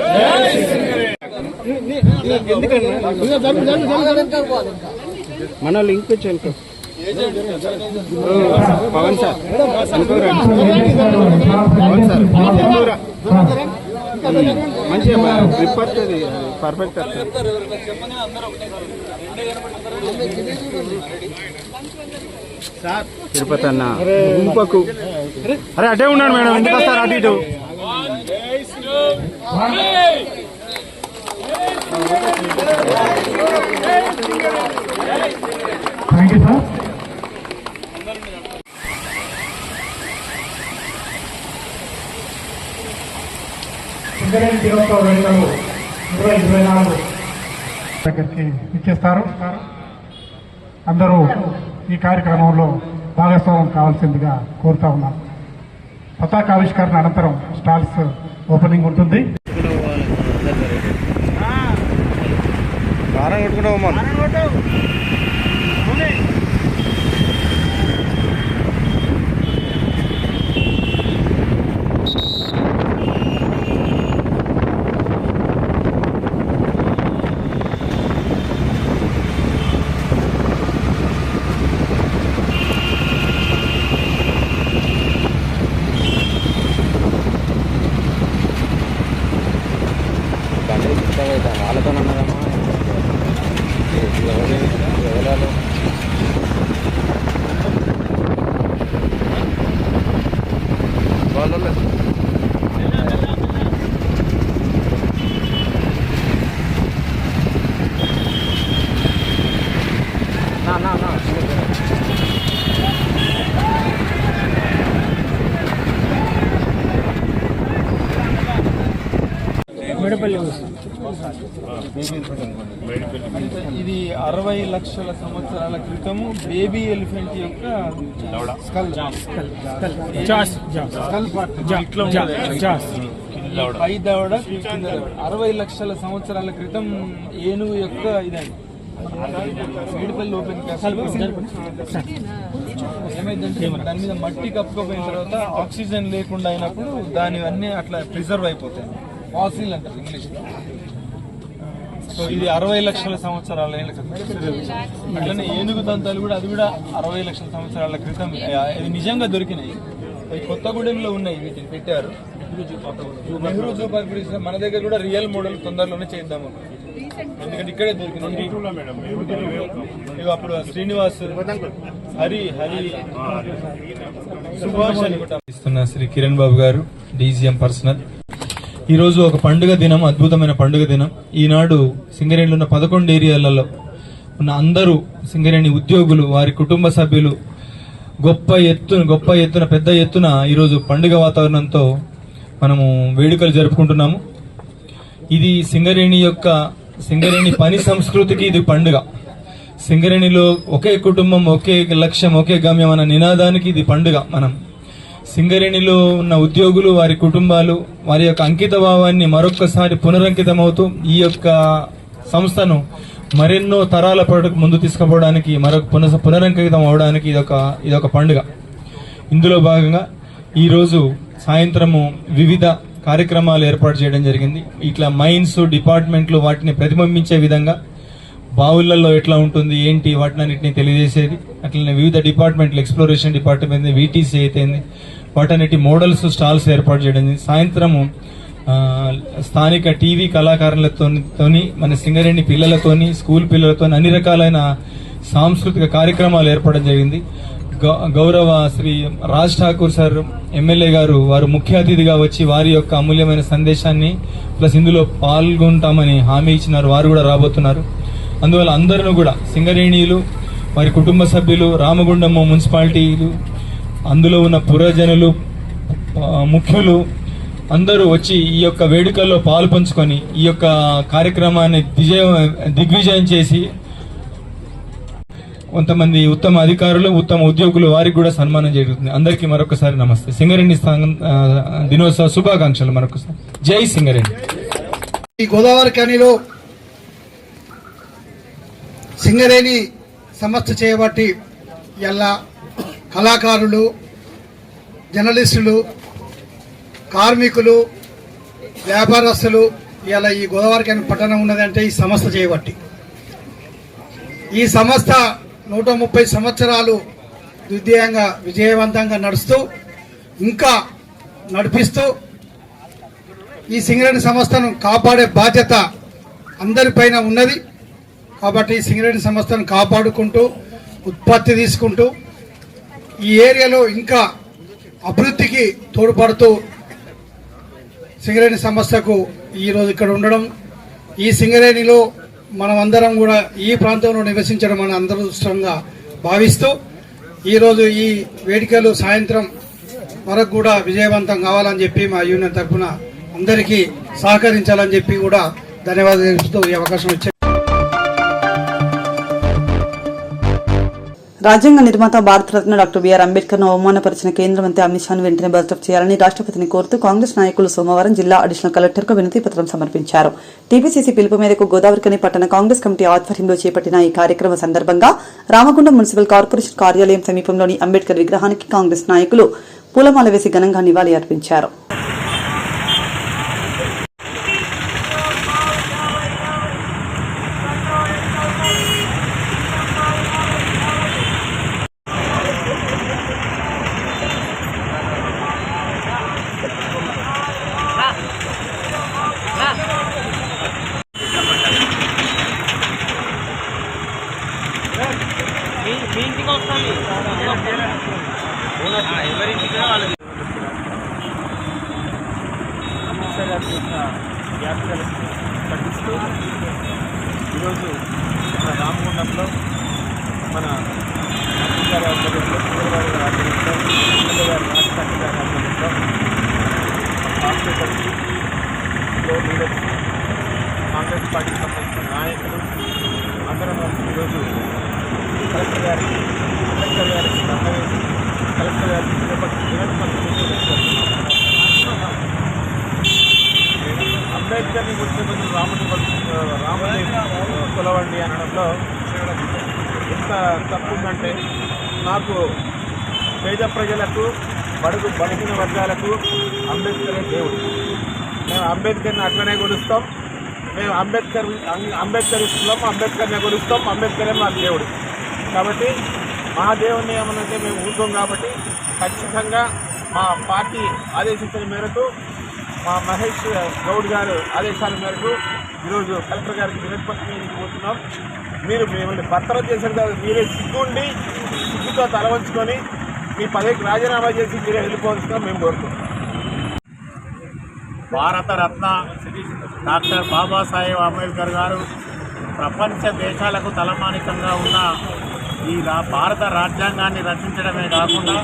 మన లింక్ వచ్చాను పవన్ సార్ మంచిగా ట్రిప్ వస్తుంది, పర్ఫెక్ట్ వస్తుంది. తిరుపతి అన్న గుంపకు అరే అటే ఉన్నాడు మేడం, ఎందుకు వస్తారు అటు ఇటు. Thank you sir. సింగరేణి దినోత్సవ వేడుకలు 2024 దగ్గరికి ఇచ్చేస్తారు. అందరూ ఈ కార్యక్రమంలో భాగస్వామ్యం కావాల్సిందిగా కోరుతా ఉన్నాం. పతాకావిష్కరణ అనంతరం స్టాల్స్ ఓపెనింగ్ ఉంటుంది. వాళ్ళతో ఇది 60 లక్షల సంవత్సరాల క్రితము బేబీ ఎలిఫెంట్ యొక్క పై దవడ 60 లక్షల సంవత్సరాల క్రితం ఏనుగు యొక్క ఇదండి. మేడిపల్లి ఓపెన్ ఏమైందంటే దాని మీద మట్టి కప్పుకోపోయిన తర్వాత ఆక్సిజన్ లేకుండా అయినప్పుడు దాని అన్నీ అట్లా ప్రిజర్వ్ అయిపోతాయి. ఫాసిల్ అంటారు ఇంగ్లీష్లో. సో ఇది 60 లక్షల సంవత్సరాల అట్లనే ఏనుగు దంతాలు కూడా, అది కూడా 60 లక్షల సంవత్సరాల క్రితం ఇది నిజంగా దొరికినాయి. కొత్తగూడెంలో ఉన్నాయి, వీటిని పెట్టారు నెహ్రూ జూ పార్క్. మన దగ్గర కూడా రియల్ మోడల్ తొందరలోనే చేద్దాము, ఎందుకంటే ఇక్కడే దొరికింది. అప్పుడు శ్రీనివాస్ హరి సుభాష్ అని ఇస్తున్న శ్రీ కిరణ్ బాబు గారు డీజీఎం పర్సనల్. ఈరోజు ఒక పండుగ దినం, అద్భుతమైన పండుగ దినం. ఈనాడు సింగరేణిలో ఉన్న 11 ఏరియాలలో ఉన్న అందరూ సింగరేణి ఉద్యోగులు, వారి కుటుంబ సభ్యులు గొప్ప ఎత్తున పెద్ద ఎత్తున ఈరోజు పండుగ వాతావరణంతో మనము వేడుకలు జరుపుకుంటున్నాము. ఇది సింగరేణి పని సంస్కృతికి ఇది పండుగ. సింగరేణిలో ఒకే కుటుంబం, ఒకే లక్ష్యం, ఒకే గమ్యం అన్న నినాదానికి ఇది పండుగ. మనం సింగరేణిలో ఉన్న ఉద్యోగులు, వారి కుటుంబాలు, వారి యొక్క అంకిత భావాన్ని మరొక్కసారి పునరంకితమవుతూ ఈ యొక్క సంస్థను మరెన్నో తరాల పాటు ముందు తీసుకుపోవడానికి, మరొక పునరంకితం అవడానికి ఇదొక పండుగ. ఇందులో భాగంగా ఈరోజు సాయంత్రము వివిధ కార్యక్రమాలు ఏర్పాటు చేయడం జరిగింది. ఇట్లా మైన్స్ డిపార్ట్మెంట్లు వాటిని ప్రతిబింబించే విధంగా బావులలో ఎట్లా ఉంటుంది ఏంటి వాటినన్నింటినీ తెలియజేసేది. అట్లనే వివిధ డిపార్ట్మెంట్లు, ఎక్స్ప్లోరేషన్ డిపార్ట్మెంట్, వీటీసీ అయితేంది, వాటన్నిటి మోడల్స్ స్టాల్స్ ఏర్పాటు చేయడం. సాయంత్రము స్థానిక టీవీ కళాకారులతోని, మన సింగరేణి పిల్లలతోని, స్కూల్ పిల్లలతోని అన్ని రకాలైన సాంస్కృతిక కార్యక్రమాలు ఏర్పడడం జరిగింది. గౌరవ శ్రీ రాజ్ ఠాకూర్ సార్ ఎమ్మెల్యే గారు వారు ముఖ్య అతిథిగా వచ్చి వారి యొక్క అమూల్యమైన సందేశాన్ని ప్లస్ ఇందులో పాల్గొంటామని హామీ ఇచ్చినారు. వారు కూడా రాబోతున్నారు. అందువల్ల అందరూ కూడా సింగరేణిలు, వారి కుటుంబ సభ్యులు, రామగుండం మున్సిపాలిటీలు, అందులో ఉన్న పురజనులు, ముఖ్యులు అందరూ వచ్చి ఈ యొక్క వేడుకల్లో పాలు పంచుకొని ఈ యొక్క కార్యక్రమాన్ని దిగ్విజయం చేసి కొంతమంది ఉత్తమ అధికారులు, ఉత్తమ ఉద్యోగులు, వారికి కూడా సన్మానం జరుగుతుంది. అందరికీ మరొకసారి నమస్తే. సింగరేణి దినోత్సవ శుభాకాంక్షలు మరొకసారి. జై సింగరేణి. ఈ గోదావరి ఖనిలో సింగరేణి సంస్థ చేయబట్టి ఇలా కళాకారులు, జర్నలిస్టులు, కార్మికులు, వ్యాపారస్తులు ఇలా ఈ గోదావరి ఖని పట్టణం ఉన్నదంటే ఈ సంస్థ చేయబట్టి. ఈ సంస్థ 130 సంవత్సరాలు విజయవంతంగా నడుస్తూ ఇంకా నడిపిస్తూ ఈ సింగరేణి సంస్థను కాపాడే బాధ్యత అందరిపైన ఉన్నది. కాబట్టి ఈ సింగరేణి సంస్థను కాపాడుకుంటూ, ఉత్పత్తి తీసుకుంటూ ఈ ఏరియాలో ఇంకా అభివృద్ధికి తోడ్పడుతూ సింగరేణి సంస్థకు ఈరోజు ఇక్కడ ఉండడం, ఈ సింగరేణిలో మనం అందరం కూడా ఈ ప్రాంతంలో నివసించడం మన అదృష్టంగా భావిస్తూ ఈరోజు ఈ వేడుకలు సాయంత్రం వరకు కూడా విజయవంతం కావాలని చెప్పి మా యూనియన్ తరఫున అందరికీ సహకరించాలని చెప్పి కూడా ధన్యవాదాలు తెలుపుతూ ఈ అవకాశం ఇచ్చారు. రాజ్యాంగ నిర్మాత భారతరత్న డాక్టర్ బిఆర్ అంబేద్కర్ ను అవమానపరిచిన కేంద్ర మంత్రి అమిత్ షాను వెంటనే బర్తరఫ్ చేయాలని రాష్ట్రపతిని కోరుతూ కాంగ్రెస్ నాయకులు సోమవారం జిల్లా అడిషనల్ కలెక్టర్కు వినతి పత్రం సమర్పించారు. టీపీసీసీ పిలుపు మేరకు గోదావరిఖని పట్టణ కాంగ్రెస్ కమిటీ ఆధ్వర్యంలో చేపట్టిన ఈ కార్యక్రమ సందర్భంగా రామగుండం మున్సిపల్ కార్పొరేషన్ కార్యాలయం సమీపంలోని అంబేద్కర్ విగ్రహానికి కాంగ్రెస్ నాయకులు పూలమాల వేసి ఘనంగా నివాళి అర్పించారు. పట్టిస్తూ ఈరోజు మన రామగుండంలో మన గారి ఆధ్వర్యంలో, చంద్రబాబు గారి ఆధ్వర్యంలో, చంద్రబాబు రాష్ట్ర గారి ఆధ్వర్యంలో కార్పొరేటర్స్లో లీడర్స్ కాంగ్రెస్ పార్టీకి సంబంధించిన నాయకులు అందరం కలిసి ఈరోజు కలెక్టర్ గారికి దండవేసి కలెక్టర్ గారికి అంబేద్కర్ని గుర్తించిన రాముని కొలవండి అనడంలో ఎంత తప్పుందంటే, నాకు పేద ప్రజలకు బడుగిన వర్గాలకు అంబేద్కర్ దేవుడు. మేము అంబేద్కర్ని అట్లనే కొలుస్తాం. మేము అంబేద్కరిస్తున్నాం, అంబేద్కర్నే కొలుస్తాం. అంబేద్కరే మా దేవుడు. కాబట్టి మా దేవుడిని ఏమనంటే మేము ఊరుకోం. కాబట్టి ఖచ్చితంగా మా పార్టీ ఆదేశించిన మేరకు, మా మహేష్ గౌడ్ గారు ఆదేశాల మేరకు ఈరోజు కలెక్టర్ గారికి వినతిపత్రం పోతున్నాం. మీరు మిమ్మల్ని బర్తరఫ్ చేసిన తర్వాత మీరే సిగ్గుతో తలవంచుకొని మీ పదవికి రాజీనామా చేసి మీరే వెళ్ళిపోవాల్సిందిగా మేము కోరుతున్నాం. భారతరత్న డాక్టర్ బాబాసాహెబ్ అంబేద్కర్ గారు ప్రపంచ దేశాలకు తలమానికంగా ఉన్న ఈ భారత రాజ్యాంగాన్ని రచించడమే కాకుండా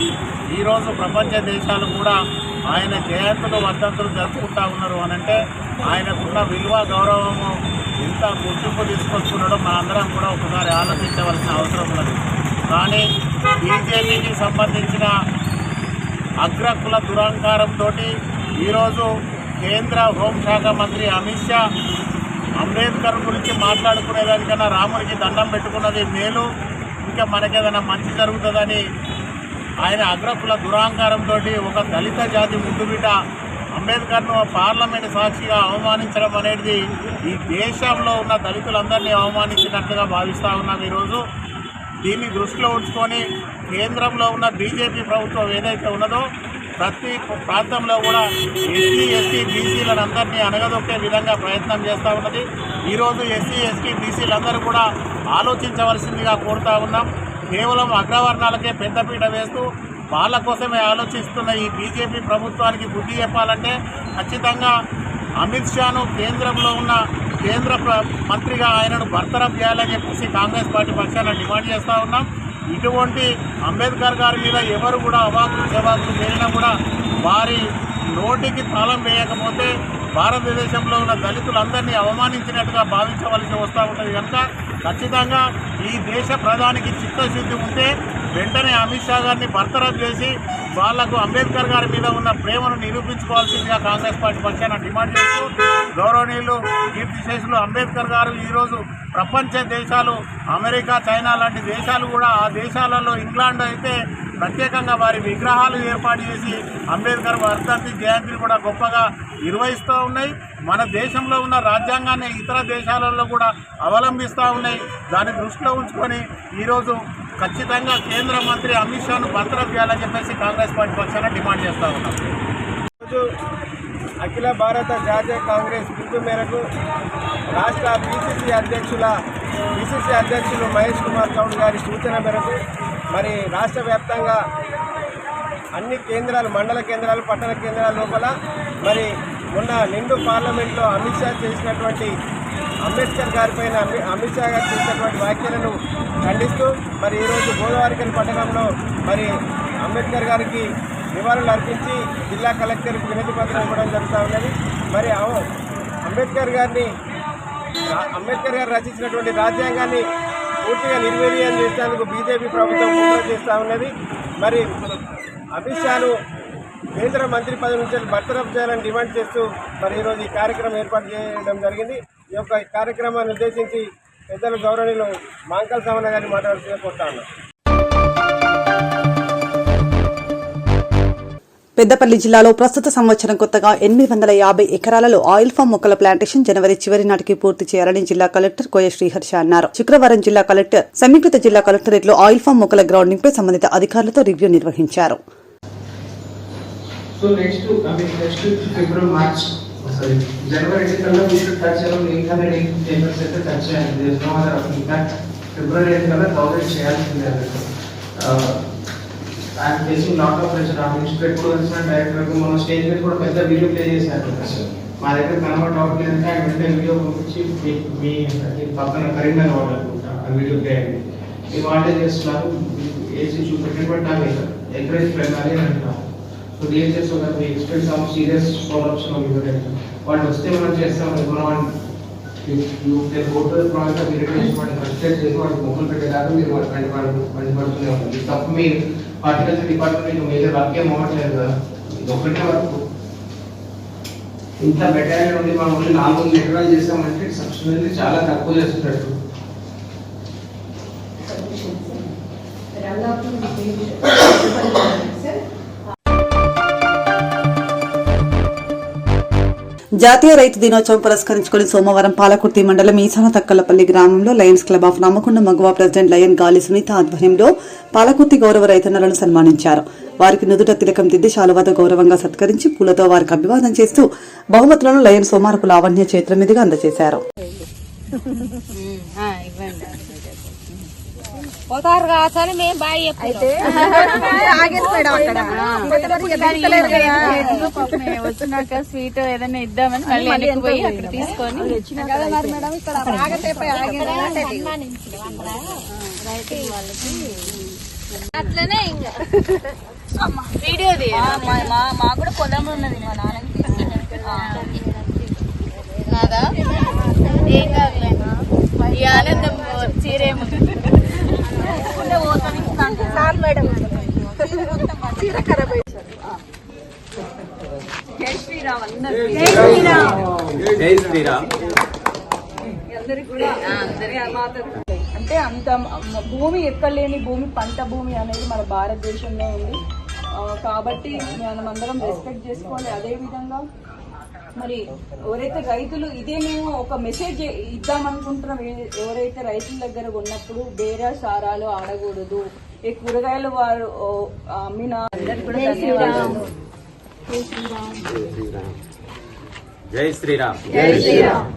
ఈరోజు ప్రపంచ దేశాలు కూడా ఆయన జయంతులు వర్ధంతులు జరుపుకుంటా ఉన్నారు అనంటే ఆయనకున్న విలువ గౌరవము ఎంత గుర్తింపు తీసుకొస్తున్నాడో మనందరం కూడా ఒకసారి ఆలోచించవలసిన అవసరం ఉన్నది. కానీ బీజేపీకి సంబంధించిన అగ్రకుల దురహంకారంతో ఈరోజు కేంద్ర హోంశాఖ మంత్రి అమిత్ షా అంబేద్కర్ గురించి మాట్లాడుకునేదానికన్నా రామునికి దండం పెట్టుకున్నది మేలు, ఇంకా మనకేదైనా మంచి జరుగుతుందని ఆయన అగ్రకుల దురహంకారంతో ఒక దళిత జాతి ముద్దుబిడ్డ అంబేద్కర్ను పార్లమెంటు సాక్షిగా అవమానించడం అనేది ఈ దేశంలో ఉన్న దళితులందరినీ అవమానించినట్లుగా భావిస్తూ ఉన్నాం. ఈరోజు దీన్ని దృష్టిలో ఉంచుకొని కేంద్రంలో ఉన్న బీజేపీ ప్రభుత్వం ఏదైతే ఉన్నదో ప్రతి ప్రాంతంలో కూడా ఎస్సీ ఎస్టీ బీసీలను అందరినీ అణగదొక్కే విధంగా ప్రయత్నం చేస్తూ ఉన్నది. ఈరోజు ఎస్సీ ఎస్టీ బీసీలందరూ కూడా ఆలోచించవలసిందిగా కోరుతూ ఉన్నాం. కేవలం అగ్రవర్ణాలకే పెద్దపీట వేస్తూ వాళ్ళ కోసమే ఆలోచిస్తున్న ఈ బీజేపీ ప్రభుత్వానికి బుద్ధి చెప్పాలంటే ఖచ్చితంగా అమిత్ షాను కేంద్రంలో ఉన్న కేంద్ర మంత్రిగా ఆయనను బర్తరఫ్ చేయాలని చెప్పేసి కాంగ్రెస్ పార్టీ పక్షాన డిమాండ్ చేస్తూ ఉన్నాం. ఇటువంటి అంబేద్కర్ గారి మీద ఎవరు కూడా అవాకులు జవాకులు చేసినా కూడా వారి నోటికి తాళం వేయకపోతే భారతదేశంలో ఉన్న దళితులందరినీ అవమానించినట్టుగా భావించవలసి వస్తూ ఉంటుంది. కనుక ఖచ్చితంగా ఈ దేశ ప్రధానికి చిత్తశుద్ధి ఉంటే వెంటనే అమిత్ షా గారిని బర్తరఫ్ చేసి వాళ్లకు అంబేద్కర్ గారి మీద ఉన్న ప్రేమను నిరూపించుకోవాల్సిందిగా కాంగ్రెస్ పార్టీ పక్షాన డిమాండ్ చేస్తూ గౌరవనీయులు కీర్తిశేషులు అంబేద్కర్ గారు ఈరోజు ప్రపంచ దేశాలు అమెరికా, చైనా లాంటి దేశాలు కూడా ఆ దేశాలలో ఇంగ్లాండ్ అయితే ప్రత్యేకంగా వారి విగ్రహాలు ఏర్పాటు చేసి అంబేద్కర్ వర్ధంతి జయంతిని కూడా గొప్పగా నిర్వహిస్తూ ఉన్నాయి. మన దేశంలో ఉన్న రాజ్యాంగాన్ని ఇతర దేశాలలో కూడా అవలంబిస్తూ ఉన్నాయి. దాన్ని దృష్టిలో ఉంచుకొని ఈరోజు ఖచ్చితంగా కేంద్ర మంత్రి అమిత్ షాను బర్తరఫ్ చేయాలని చెప్పేసి కాంగ్రెస్ పార్టీ పక్షాన డిమాండ్ చేస్తూ ఉన్నాం. ఈరోజు అఖిల భారత జాతీయ కాంగ్రెస్ పిలుపు మేరకు రాష్ట్ర పిసిసి అధ్యక్షులు మహేష్ కుమార్ గౌడ్ గారి సూచన మేరకు మరి రాష్ట్ర వ్యాప్తంగా అన్ని కేంద్రాలు, మండల కేంద్రాలు, పట్టణ కేంద్రాల లోపల మరి మొన్న నిండు పార్లమెంట్లో అమిత్ షా చేసినటువంటి అంబేద్కర్ గారిపైన అమిత్ షా గారు చేసినటువంటి వ్యాఖ్యలను ఖండిస్తూ మరి ఈరోజు గోదావరికల్ పట్టణంలో మరి అంబేద్కర్ గారికి నివాళులు అర్పించి జిల్లా కలెక్టర్కి వినతి పత్రం ఇవ్వడం జరుగుతూ ఉన్నది. మరి అంబేద్కర్ గారు రచించినటువంటి రాజ్యాంగాన్ని పూర్తిగా నిర్వీర్యం చేసేందుకు బీజేపీ ప్రభుత్వం కుట్ర చేస్తూ ఉన్నది. మరి అమిత్ షాను కేంద్ర మంత్రి పదవి నుంచి బర్తరఫ్ చేయాలని డిమాండ్ చేస్తూ మరి ఈరోజు ఈ కార్యక్రమం ఏర్పాటు చేయడం జరిగింది. ఈ యొక్క కార్యక్రమాన్ని ఉద్దేశించి పెద్దలు గౌరవనీయులు మాంకల్ సామన్న గారిని మాట్లాడుతూ కోరుతా ఉన్నారు. పెద్దపల్లి జిల్లాలో ప్రస్తుత సంవత్సరం కొత్తగా 850 ఎకరాలలో ఆయిల్ ఫామ్ మొక్కల ప్లాంటేషన్ జనవరి చివరి నాటికి పూర్తి చేయాలని జిల్లా కలెక్టర్ కోయ శ్రీహర్ష అన్నారు. శుక్రవారం జిల్లా కలెక్టర్ సమీకృత జిల్లా కలెక్టరేట్ లో ఆయిల్ ఫామ్ మొక్కల గ్రౌండింగ్ పై సంబంధిత అధికారులతో రివ్యూ నిర్వహించారు. I'm facing lot of pressure. Administrative director మన స్టేజ్ మీద కూడా పెద్ద వీడియో ప్లే చేశారు. మా దగ్గర కన్వర్ట్ అవ్వట్లేదంటే ఆయన వెంటనే వీడియో పంపించి మీ పక్కన కరీంనగర్ వాడాలనుకుంటా ఆ వీడియో ప్లే అయింది. మీ వాళ్ళే చేస్తున్నారు, ఏసీ చూపెట్టండి, బట్ నాకు ఎంకరేజ్ పెట్టాలి అని అంటున్నాను. సో డిహెచ్ఎస్ మీ ఎక్స్పెక్ట్ సమ్ సీరియస్ ఫాలోఅప్స్ వాళ్ళు వస్తే మనం చేస్తాం. మనం నేను ఫోటో ప్రాజెక్ట్ ఇరిటేషన్ వాడిని ఫ్రస్ట్రేట్ చేసి వాడికి మొక్కలు పెట్టేదాకా మీరు వాడి పనిపడుతూనే ఉంటుంది తప్ప మీ హార్టికల్చర్ డిపార్ట్మెంట్ మేజర్ వర్క్ ఏం అవ్వట్లేదు కదా, ఇది ఒకటే వర్క్. ఇంత బెటర్ నుండి మనం ఓన్లీ 4 ఎకరాలు చేసామంటే సబ్సిడీ చాలా తక్కువ చేస్తున్నట్టు. జాతీయ రైతు దినోత్సవం పురస్కరించుకుని సోమవారం పాలకుర్తి మండలం ఈశాన తక్కలపల్లి గ్రామంలో లయన్స్ క్లబ్ ఆఫ్ నమ్మకొండ మగువ ప్రెసిడెంట్ లయన్ గాలి సునీత ఆధ్వర్యంలో పాలకుర్తి గౌరవ రైతన్నలను సన్మానించారు. వారికి నుదుట తిలకం దిద్ది శాలువాతో గౌరవంగా సత్కరించి పూలతో వారికి అభివాదం చేస్తూ బహుమతులను లయన్ సోమారపు లావణ్య చేతుల మీదుగా అందజేశారు. పోతారు కాదని మేము బాగా వచ్చినాక స్వీట్ ఏదైనా ఇద్దామని మళ్ళీ వెనక్కి పోయి అక్కడ తీసుకొని అట్లనే ఇంకా వీడియోది మా కూడా పొలం ఉన్నది మా నాన్నకి కాదా ఏం కాదులే ఈ ఆనందం చీరేమో మేడం చీర ఖరాబ్ జై శ్రీరామ్ జై శ్రీరామ్. అంటే అంత భూమి ఎక్కలేని భూమి పంట భూమి అనేది మన భారతదేశంలో ఉంది కాబట్టి మనం అందరం రెస్పెక్ట్ చేసుకోవాలి. అదేవిధంగా మరి ఎవరైతే రైతులు ఇదే మేము ఒక మెసేజ్ ఇద్దామనుకుంటున్నాం, ఎవరైతే రైతుల దగ్గర ఉన్నప్పుడు బేరా సారాలు ఆడకూడదు, ఈ కూరగాయలు వారు అమ్మిన అందరికి కూడా ధన్యవాదాలు. జై శ్రీరామ్. జై శ్రీరామ్.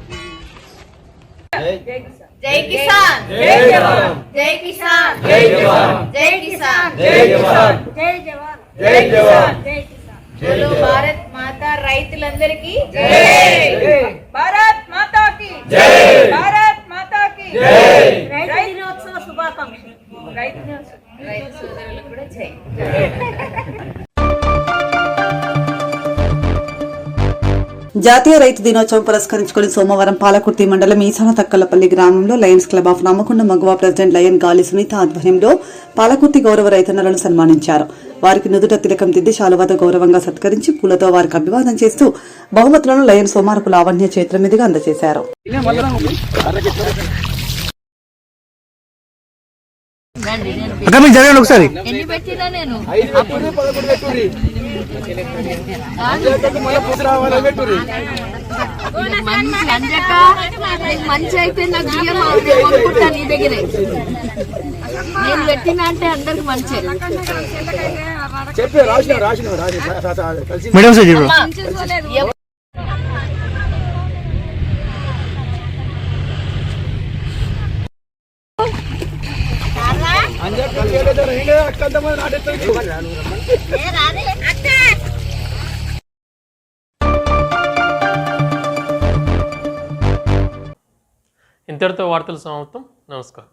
జై కిసాన్. జై జవాన్. జై కిసాన్. జై జవాన్. జై కిసాన్. జై జవాన్. జై జవాన్. జై జవాన్. జై కిసాన్. बोलो भारत माता రైతులందరికీ జై. భారత్ మాతాకి జై. భారత్ మాతాకి జై. రైతు దినోత్సవ శుభాకాంక్షలు. రైతు సోదరులకు కూడా జై. జాతీయ రైతు దినోత్సవం పురస్కరించుకుని సోమవారం పాలకుర్తి మండలం ఈశాన తక్కలపల్లి గ్రామంలో లయన్స్ క్లబ్ ఆఫ్ నమ్మకొండ మగువ ప్రెసిడెంట్ లయన్ గాలి సునీత ఆధ్వర్యంలో పాలకుర్తి గౌరవ రైతన్నలను సన్మానించారు. వారికి నుదుట తిలకం దిద్ది శాలువాతో గౌరవంగా సత్కరించి పూలతో వారికి అభివాదం చేస్తూ బహుమతులను లయన్ సోమారపు లావణ్య చేతుల మీదుగా అందజేశారు. ఒకసారి ఎన్ని పెట్టినా నేను మంచి అయితే నాకు కొనుక్కుంటా నీ దగ్గరే. నేను పెట్టినా అంటే అందరికి మంచి. ఇంతటితో వార్తలు సమాప్తం. నమస్కారం.